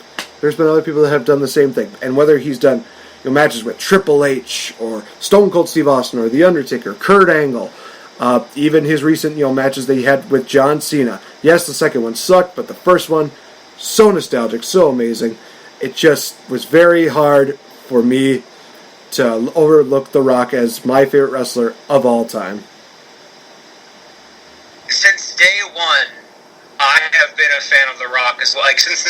[SPEAKER 9] there's been other people that have done the same thing. And whether he's done matches with Triple H or Stone Cold Steve Austin or The Undertaker, Kurt Angle, even his recent matches that he had with John Cena. Yes, the second one sucked, but the first one, so nostalgic, so amazing. It just was very hard for me to overlook The Rock as my favorite wrestler of all time.
[SPEAKER 10] Since day one, I have been a fan of The Rock as well. Like since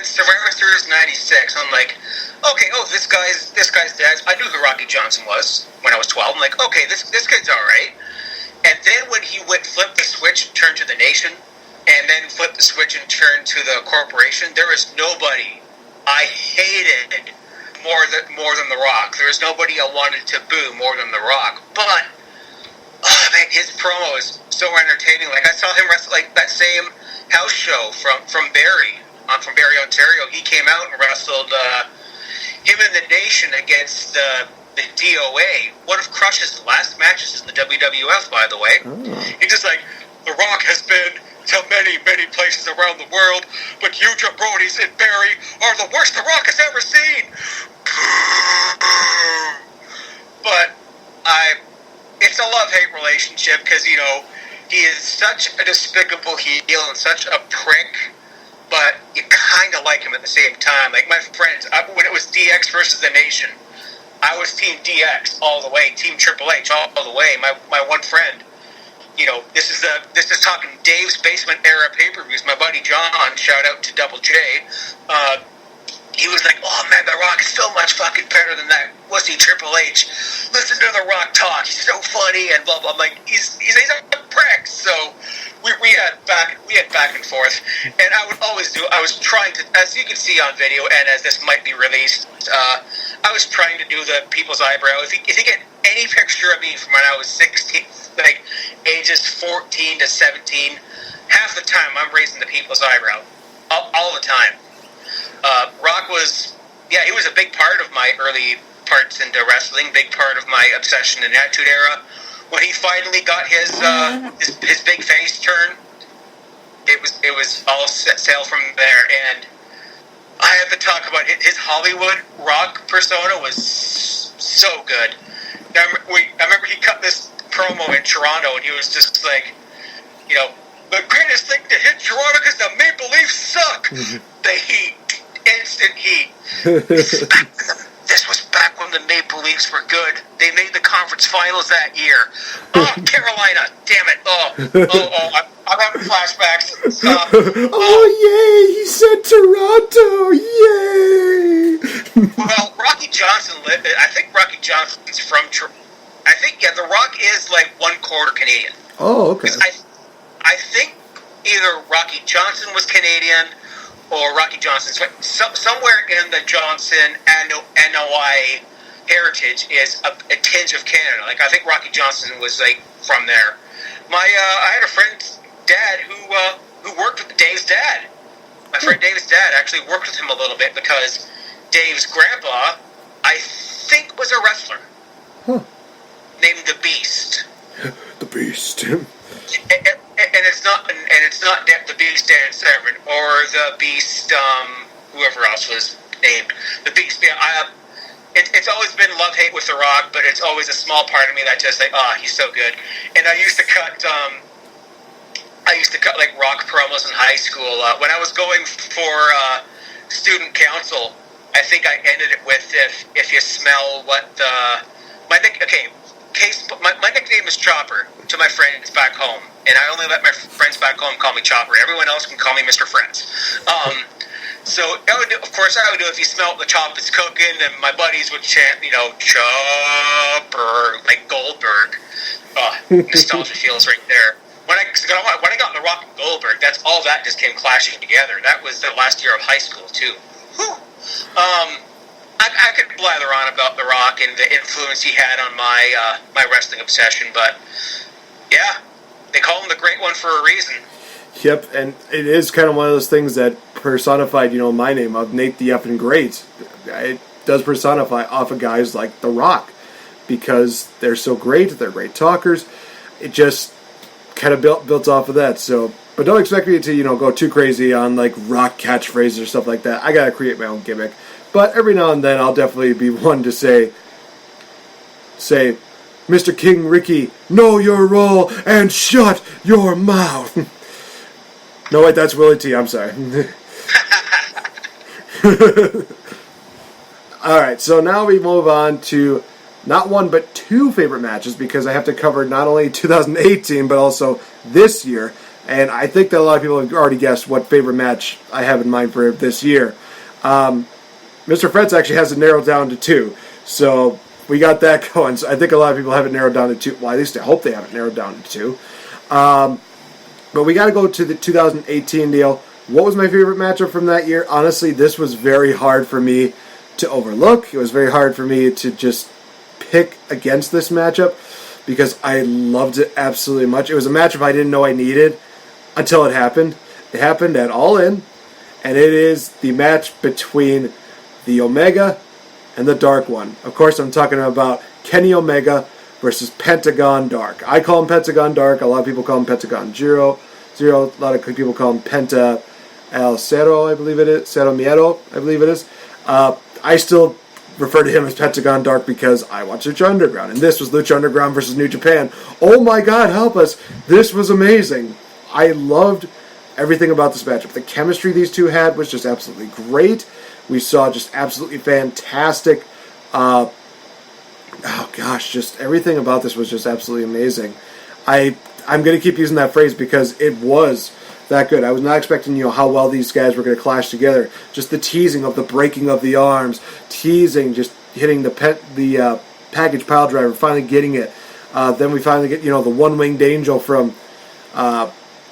[SPEAKER 10] Survivor Series '96, I'm like, okay, this guy's dad. I knew who Rocky Johnson was when I was 12. I'm like, okay, this kid's all right. And then when he flipped the switch, turned to the Nation, and then flipped the switch and turned to the corporation, there was nobody I hated more than The Rock. There was nobody I wanted to boo more than The Rock. But man, his promo is so entertaining. Like I saw him wrestle like that same house show from Barrie, from Barrie, Ontario. He came out and wrestled him and the Nation against the DOA. One of Crush's last matches in the WWF, by the way. He's just like, The Rock has been to many, many places around the world, but you jabronis in Barrie are the worst The Rock has ever seen. But it's a love-hate relationship because, he is such a despicable heel and such a prick, but you kind of like him at the same time. Like my friends, when it was DX versus the Nation, I was Team DX all the way, Team Triple H all the way. My one friend, this is talking Dave's Basement era pay-per-views. My buddy John, shout out to Double J, he was like, oh man, The Rock is so much fucking better than that wussy Triple H. Listen to The Rock talk, he's so funny and blah blah. I'm like, he's a prick. So we had back and forth, and I was trying to, as you can see on video, and as this might be released, I was trying to do the people's eyebrow. If you get any picture of me from when I was 16, like ages 14 to 17, half the time I'm raising the people's eyebrow, all the time. Rock was, he was a big part of my early parts into wrestling, big part of my obsession and Attitude Era. When he finally got his big face turn, it was all set sail from there. And I have to talk about his Hollywood Rock persona was so good. I remember he cut this promo in Toronto, and he was just like, the greatest thing to hit Toronto because the Maple Leafs suck. The heat. Instant heat. This was back when the Maple Leafs were good. They made the conference finals that year. Oh, Carolina, damn it. I'm having flashbacks.
[SPEAKER 9] Yay, he said Toronto, yay.
[SPEAKER 10] Well, Rocky Johnson, I think Rocky Johnson's from Toronto. I think, The Rock is like 1/4 Canadian.
[SPEAKER 9] Oh, okay.
[SPEAKER 10] I think either Rocky Johnson was Canadian or Rocky Johnson's. Somewhere in the Johnson NOI heritage is a tinge of Canada. Like I think Rocky Johnson was like from there. I had a friend's dad who worked with Dave's dad. My friend Dave's dad actually worked with him a little bit because Dave's grandpa, I think, was a wrestler named The Beast.
[SPEAKER 9] The Beast.
[SPEAKER 10] And it's not the Beast Dan Severn or the Beast, whoever else was named. The Beast. It's always been love-hate with The Rock, but it's always a small part of me that just like, he's so good. And I used to cut like Rock promos in high school. When I was going for student council, I think I ended it with if you smell what my nickname is Chopper to my friends back home, and I only let my friends back home call me Chopper. Everyone else can call me Mr. Fretz. So I would do if you smell the chop is cooking, and my buddies would chant, Chopper, like Goldberg. Nostalgia feels right there. When I got The Rock and Goldberg, that's all that just came clashing together. That was the last year of high school too. Whew. I could blather on about The Rock and the influence he had on my wrestling obsession, but yeah, they call him the Great One for a reason.
[SPEAKER 9] Yep, and it is kind of one of those things that personified, my name of NateFNGreat. It does personify off of guys like The Rock because they're so great, they're great talkers. It just kind of built off of that. So But don't expect me to, go too crazy on, like, rock catchphrases or stuff like that. I gotta create my own gimmick. But every now and then, I'll definitely be one to say, Mr. King Ricky, know your role and shut your mouth. No, wait, that's Willie T. I'm sorry. Alright, so now we move on to not one but two favorite matches, because I have to cover not only 2018 but also this year. And I think that a lot of people have already guessed what favorite match I have in mind for this year. Mr. Fretz actually has it narrowed down to two. So we got that going. So I think a lot of people have it narrowed down to two. Well, at least I hope they have it narrowed down to two. But we got to go to the 2018 deal. What was my favorite matchup from that year? Honestly, this was very hard for me to overlook. It was very hard for me to just pick against this matchup because I loved it absolutely much. It was a matchup I didn't know I needed until it happened. It happened at All In, and it is the match between the Omega and the Dark One. Of course, I'm talking about Kenny Omega versus Pentagon Dark. I call him Pentagon Dark. A lot of people call him Pentagon Zero. A lot of people call him Penta El Cero, I believe it is. Cero Miedo, I believe it is. I still refer to him as Pentagon Dark because I watch Lucha Underground. And this was Lucha Underground versus New Japan. Oh my God, help us. This was amazing. I loved everything about this matchup. The chemistry these two had was just absolutely great. We saw just absolutely fantastic. Just everything about this was just absolutely amazing. I'm going to keep using that phrase because it was that good. I was not expecting, how well these guys were going to clash together. Just the teasing of the breaking of the arms, teasing, just hitting the package pile driver, finally getting it. Then we finally get, the one-winged angel from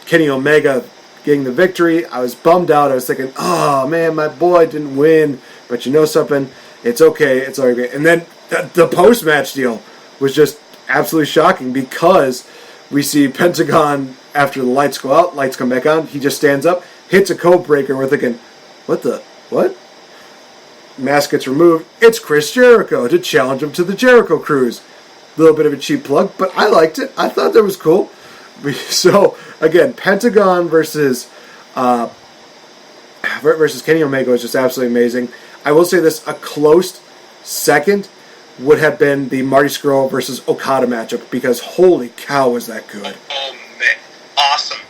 [SPEAKER 9] Kenny Omega getting the victory. I was bummed out. I was thinking, oh man, my boy didn't win. But you know something? It's okay. It's all right. And then the post-match deal was just absolutely shocking because we see Pentagon, after the lights go out, lights come back on, he just stands up, hits a code breaker, and we're thinking, what? Mask gets removed. It's Chris Jericho to challenge him to the Jericho Cruise. A little bit of a cheap plug, but I liked it. I thought that was cool. So, again, Pentagon versus Kenny Omega was just absolutely amazing. I will say this, a close second would have been the Marty Scurll versus Okada matchup because holy cow was that good.
[SPEAKER 10] Oh man, awesome.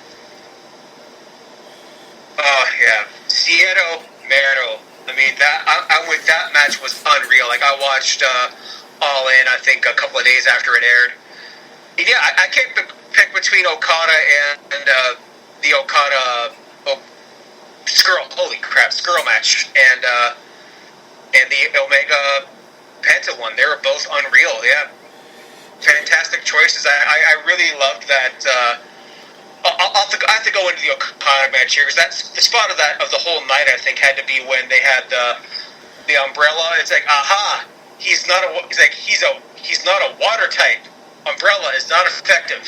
[SPEAKER 10] Oh yeah, Cierto Mero. I mean that match was unreal. Like I watched All In, I think a couple of days after it aired. Yeah, I can't pick between Okada and the Okada Scurll. Holy crap, Scurll match and the Omega Penta one. They were both unreal. Yeah, fantastic choices. I really loved that. I have to go into the Okada match here because that's the spot of the whole night. I think had to be when they had the umbrella. It's like, aha, he's not a watertight umbrella is not effective.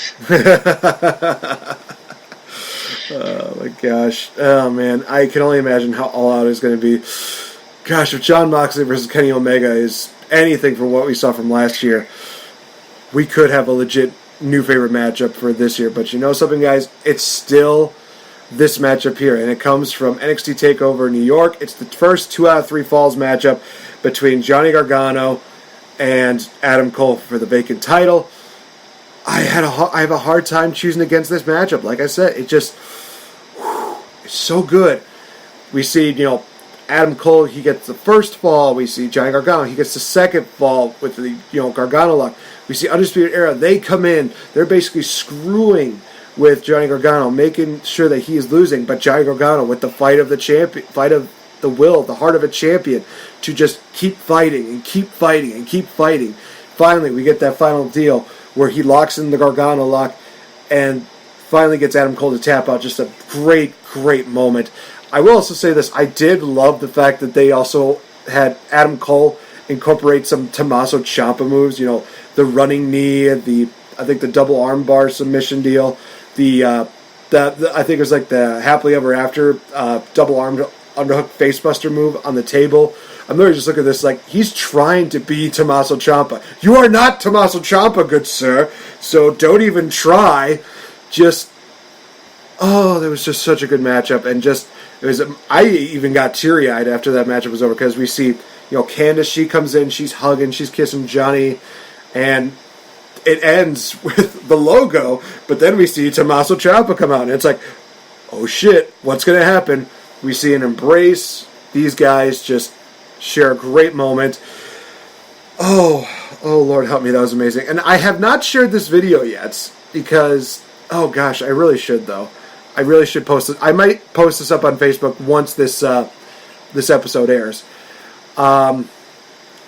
[SPEAKER 9] Oh my gosh. Oh man, I can only imagine how All Out is going to be. Gosh, if Jon Moxley versus Kenny Omega is anything from what we saw from last year, we could have a legit new favorite matchup for this year. But you know something, guys? It's still this matchup here, and it comes from NXT TakeOver New York. It's the first 2 out of 3 falls matchup between Johnny Gargano and Adam Cole for the vacant title. I have a hard time choosing against this matchup. Like I said, it's so good. We see, Adam Cole, he gets the first fall. We see Johnny Gargano, he gets the second fall with the, Gargano lock. We see Undisputed Era, they come in. They're basically screwing with Johnny Gargano, making sure that he is losing. But Johnny Gargano with the fight of the champion, fight of the will, the heart of a champion, to just keep fighting and keep fighting and keep fighting. Finally, we get that final deal where he locks in the Gargano lock and finally gets Adam Cole to tap out. Just a great, great moment. I will also say this. I did love the fact that they also had Adam Cole incorporate some Tommaso Ciampa moves. The running knee, I think the double armbar submission deal. I think it was like the happily ever after double armed underhook facebuster move on the table. I'm literally just looking at this like he's trying to be Tommaso Ciampa. You are not Tommaso Ciampa, good sir. So don't even try. Just Oh, that was just such a good matchup, and I even got teary-eyed after that matchup was over, because we see, Candice, she comes in, she's hugging, she's kissing Johnny, and it ends with the logo, but then we see Tommaso Ciampa come out, and it's like, oh shit, what's going to happen? We see an embrace. These guys just share a great moment. Oh, Lord help me, that was amazing. And I have not shared this video yet, because, oh gosh, I really should, though. I really should post it. I might post this up on Facebook once this episode airs.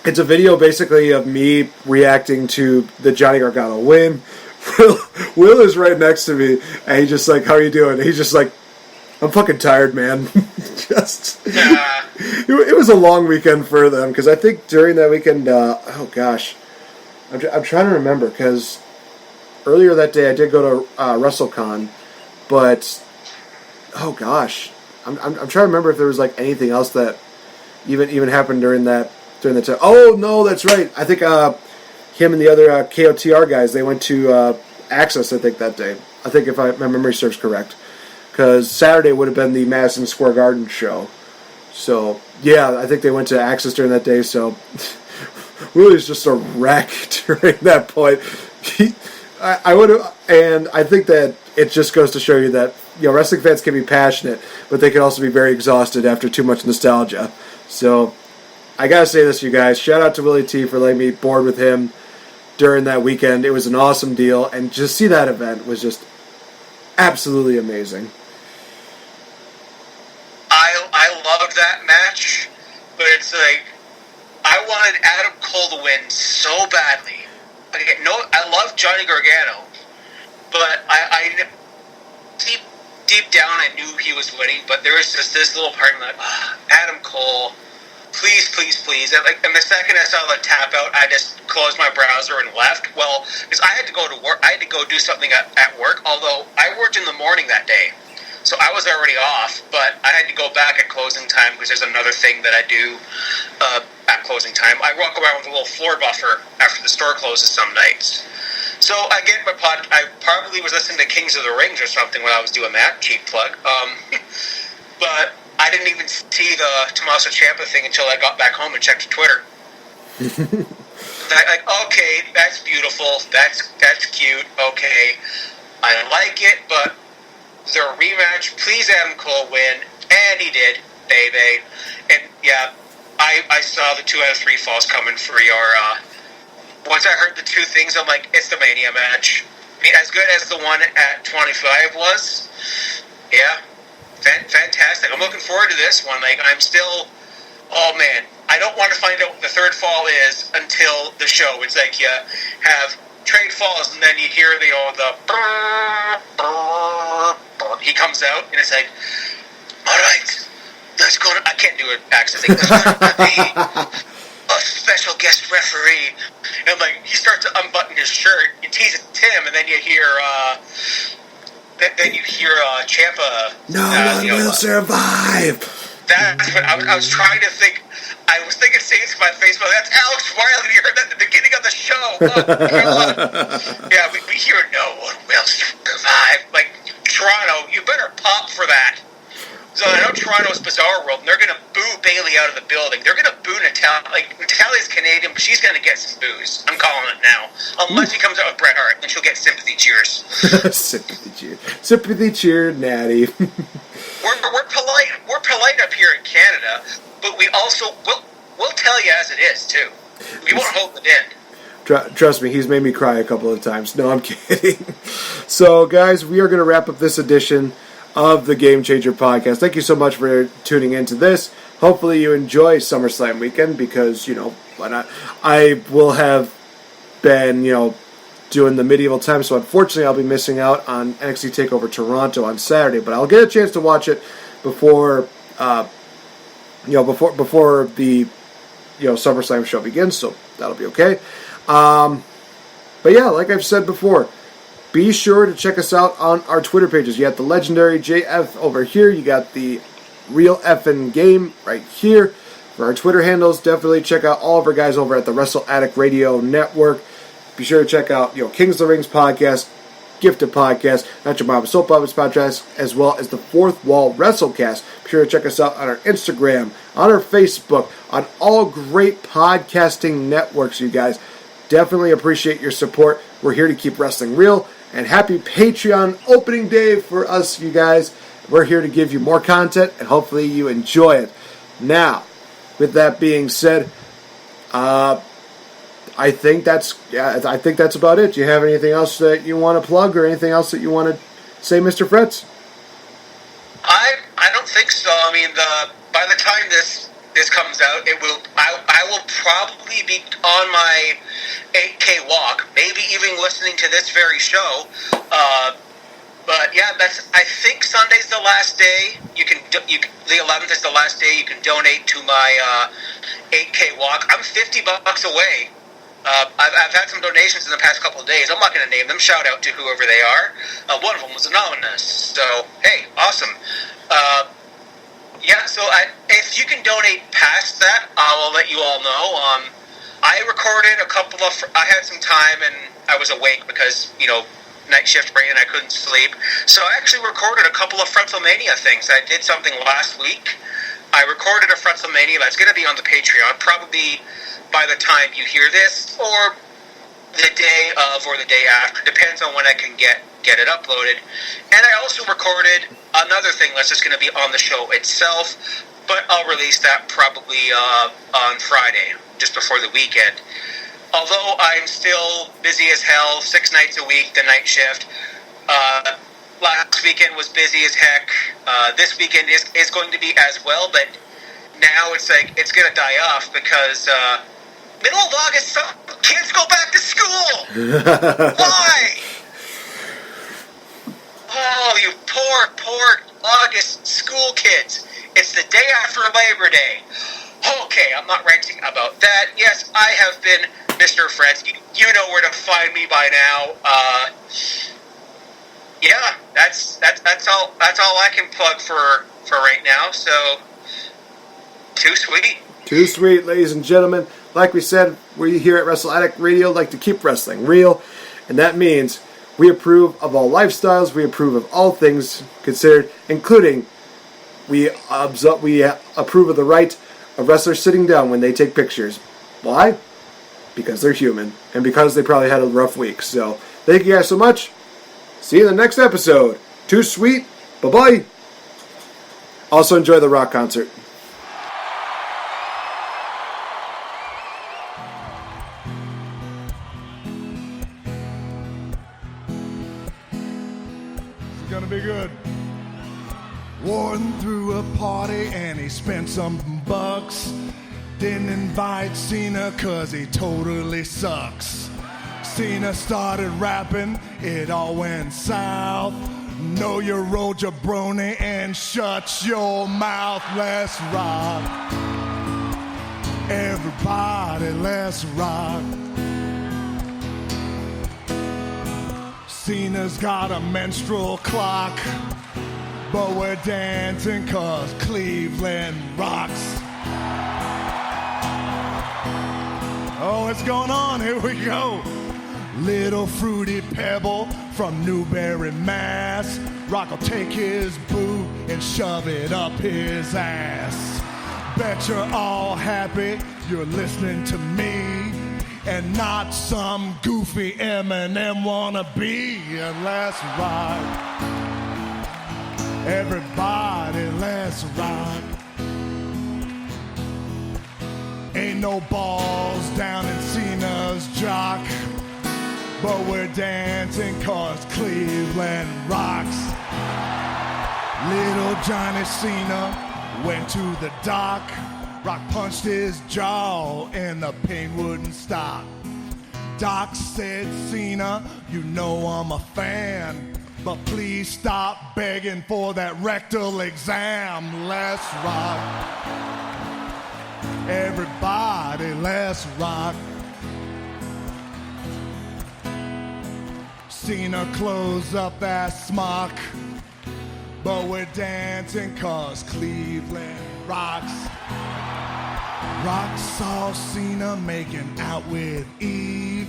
[SPEAKER 9] It's a video basically of me reacting to the Johnny Gargano win. Will is right next to me, and he's just like, how are you doing? And he's just like, I'm fucking tired, man. It was a long weekend for them, because I think during that weekend, oh gosh, I'm trying to remember, because earlier that day I did go to WrestleCon, but oh gosh, I'm trying to remember if there was like anything else that even happened during that time. Oh no, that's right. I think him and the other KOTR guys, they went to Access, I think, that day. I think if my memory serves correct, because Saturday would have been the Madison Square Garden show. So yeah, I think they went to Access during that day. So Willie's just a wreck during that point. I would have, and I think that it just goes to show you that wrestling fans can be passionate, but they can also be very exhausted after too much nostalgia. So I gotta say this, you guys. Shout out to Willie T for letting me board with him during that weekend. It was an awesome deal, and just see that event was just absolutely amazing.
[SPEAKER 10] I loved that match, but it's like I wanted Adam Cole to win so badly. I love Johnny Gargano, but I deep down I knew he was winning, but there was just this little part of me like, Adam Cole, please, please, please. And the second I saw the tap out, I just closed my browser and left. Well, because I had to go to work, I had to go do something at work, although I worked in the morning that day. So I was already off, but I had to go back at closing time because there's another thing that I do at closing time. I walk around with a little floor buffer after the store closes some nights. So I probably was listening to Kings of the Rings or something when I was doing that, cheap plug. But I didn't even see the Tommaso Ciampa thing until I got back home and checked Twitter. Okay, that's beautiful, that's cute, okay, I like it, but the rematch, please Adam Cole win, and he did, baby. And yeah, I saw the 2 out of 3 falls coming for your, once I heard the two things, I'm like, it's the Mania match. I mean, as good as the one at 25 was, yeah, fantastic. I'm looking forward to this one. Like, I'm still, oh man, I don't want to find out what the third fall is until the show. It's like you have trade falls, and then you hear the he comes out, and it's like, all right, let's go to, I can't do an accent thing. There's going to be a special guest referee. And I'm like, he starts to unbutton his shirt, you tease Tim, and then you hear Ciampa.
[SPEAKER 9] No one will survive.
[SPEAKER 10] That's what I was trying to think. I was thinking saying to my face, but that's Alex Wiley. You heard that at the beginning of the show. Yeah, we hear no one will survive. Like, Toronto, you better pop for that. So I know Toronto's Bizarre World, and they're going to boo Bailey out of the building. They're going to boo Natalia. Like, Natalia's Canadian, but she's going to get some boos. I'm calling it now. Unless he comes out with Bret Hart, then she'll get sympathy cheers.
[SPEAKER 9] Sympathy cheer. Sympathy cheer, Natty.
[SPEAKER 10] We're polite. We're polite up here in Canada, but we also we'll tell you as it is too. We won't hold it in.
[SPEAKER 9] Trust me, he's made me cry a couple of times. No, I'm kidding. So, guys, we are going to wrap up this edition of the Game Changer podcast. Thank you so much for tuning into this. Hopefully you enjoy SummerSlam weekend because, why not? I will have been, doing the medieval time, so unfortunately I'll be missing out on NXT TakeOver Toronto on Saturday, but I'll get a chance to watch it before before the SummerSlam show begins, so that'll be okay. But yeah, like I've said before, be sure to check us out on our Twitter pages. You got the legendary JF over here. You got the Real Effin' Game right here. For our Twitter handles, definitely check out all of our guys over at the Wrestle Addict Radio Network. Be sure to check out Kings of the Rings podcast. Gifted Podcast, Not Your Mama's Soap Operas Podcast, as well as the Fourth Wall WrestleCast. Be sure to check us out on our Instagram, on our Facebook, on all great podcasting networks, you guys. Definitely appreciate your support. We're here to keep wrestling real, and happy Patreon opening day for us, you guys. We're here to give you more content, and hopefully you enjoy it. Now, with that being said, I think that's about it. Do you have anything else that you want to plug, or anything else that you want to say, Mr. Fretz?
[SPEAKER 10] I don't think so. I mean, by the time this comes out, I will probably be on my 8K walk, maybe even listening to this very show. But yeah, I think Sunday's the last day. The 11th is the last day you can donate to my 8K walk. I'm $50 away. I've had some donations in the past couple of days. I'm not going to name them. Shout out to whoever they are. One of them was anonymous. So, hey, awesome. So if you can donate past that, I will let you all know. I recorded I had some time and I was awake because, night shift brain and I couldn't sleep. So I actually recorded a couple of Fretzelmania things. I did something last week. I recorded a Fretzelmania that's going to be on the Patreon, probably by the time you hear this, or the day of, or the day after. Depends on when I can get it uploaded. And I also recorded another thing that's just going to be on the show itself, but I'll release that probably on Friday, just before the weekend. Although I'm still busy as hell, 6 nights a week, the night shift. Last weekend was busy as heck. This weekend is going to be as well, but now it's going to die off because middle of August, kids go back to school. Why? Oh, you poor August school kids. It's the day after Labor Day. Okay, I'm not ranting about that. Yes, I have been Mr. Fretz. You know where to find me by now. Yeah, that's all I can plug for right now. So, too sweet.
[SPEAKER 9] Too sweet, ladies and gentlemen. Like we said, we here at Wrestle Addict Radio like to keep wrestling real, and that means we approve of all lifestyles. We approve of all things considered, including we approve of the right of wrestlers sitting down when they take pictures. Why? Because they're human, and because they probably had a rough week. So, thank you guys so much. See you in the next episode. Too sweet. Bye-bye. Also, enjoy the rock concert.
[SPEAKER 2] It's gonna be good. Warden threw a party and he spent some bucks. Didn't invite Cena cause he totally sucks. Cena started rapping, it all went south. Know your role, jabroni, and shut your mouth. Let's rock. Everybody, let's rock. Cena's got a menstrual clock, but we're dancing cause Cleveland rocks. Oh, what's going on? Here we go. Little fruity pebble from Newbury, Mass. Rock will take his boot and shove it up his ass. Bet you're all happy you're listening to me and not some goofy Eminem wannabe. And let's rock. Everybody, let's rock. Ain't no balls down in Cena's jock, but we're dancing cause Cleveland rocks. Little Johnny Cena went to the dock. Rock punched his jaw and the pain wouldn't stop. Doc said, Cena, you know I'm a fan, but please stop begging for that rectal exam. Let's rock. Everybody, let's rock. Cena closed up that smock, but we're dancing cause Cleveland rocks. Rock saw Cena making out with Eve,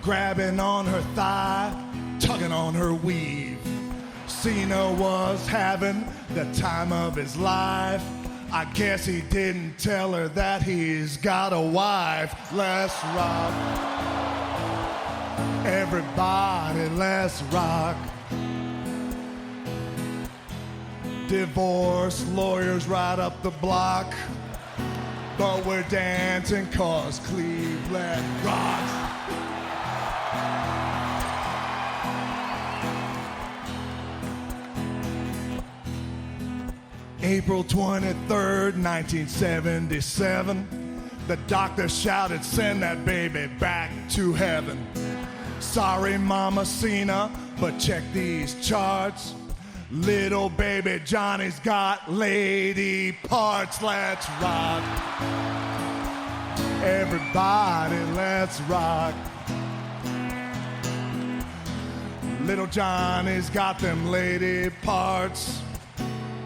[SPEAKER 2] grabbing on her thigh, tugging on her weave. Cena was having the time of his life. I guess he didn't tell her that he's got a wife. Let's rock. Everybody, let's rock. Divorce lawyers right up the block. But we're dancing 'cause Cleveland rocks. April 23rd, 1977. The doctor shouted, "Send that baby back to heaven." Sorry, Mama Cena, but check these charts. Little baby Johnny's got lady parts. Let's rock. Everybody, let's rock. Little Johnny's got them lady parts.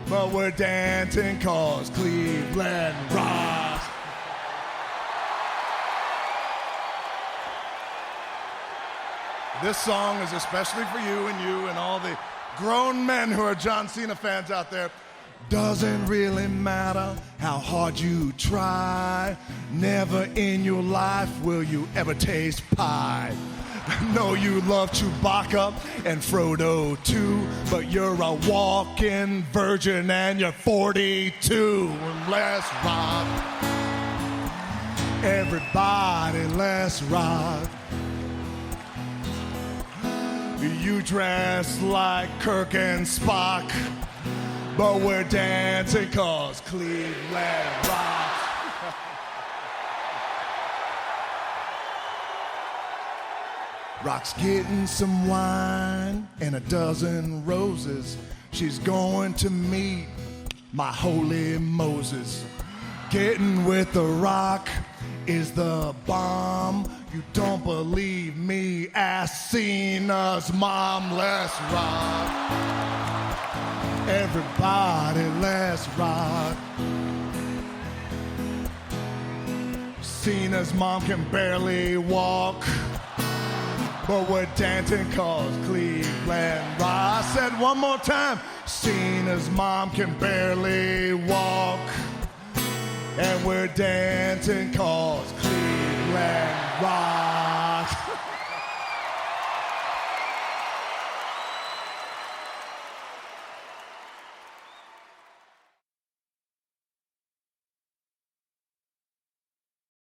[SPEAKER 2] But we're dancing 'cause Cleveland rocks. This song is especially for you and all the grown men who are John Cena fans out there. Doesn't really matter how hard you try. Never in your life will you ever taste pie. Know you love Chewbacca and Frodo too, but you're a walking virgin and you're 42. Let's rock. Everybody, let's rock. You dress like Kirk and Spock, but we're dancing 'cause Cleveland rocks. Rock's getting some wine and a dozen roses. She's going to meet my holy Moses. Getting with the Rock is the bomb. You don't believe me? Ask Cena's mom. Let's rock. Everybody, let's rock. Cena's mom can barely walk, but we're dancing 'cause Cleveland rock. I said one more time. Cena's mom can barely walk, and we're dancing 'cause Cleveland rock.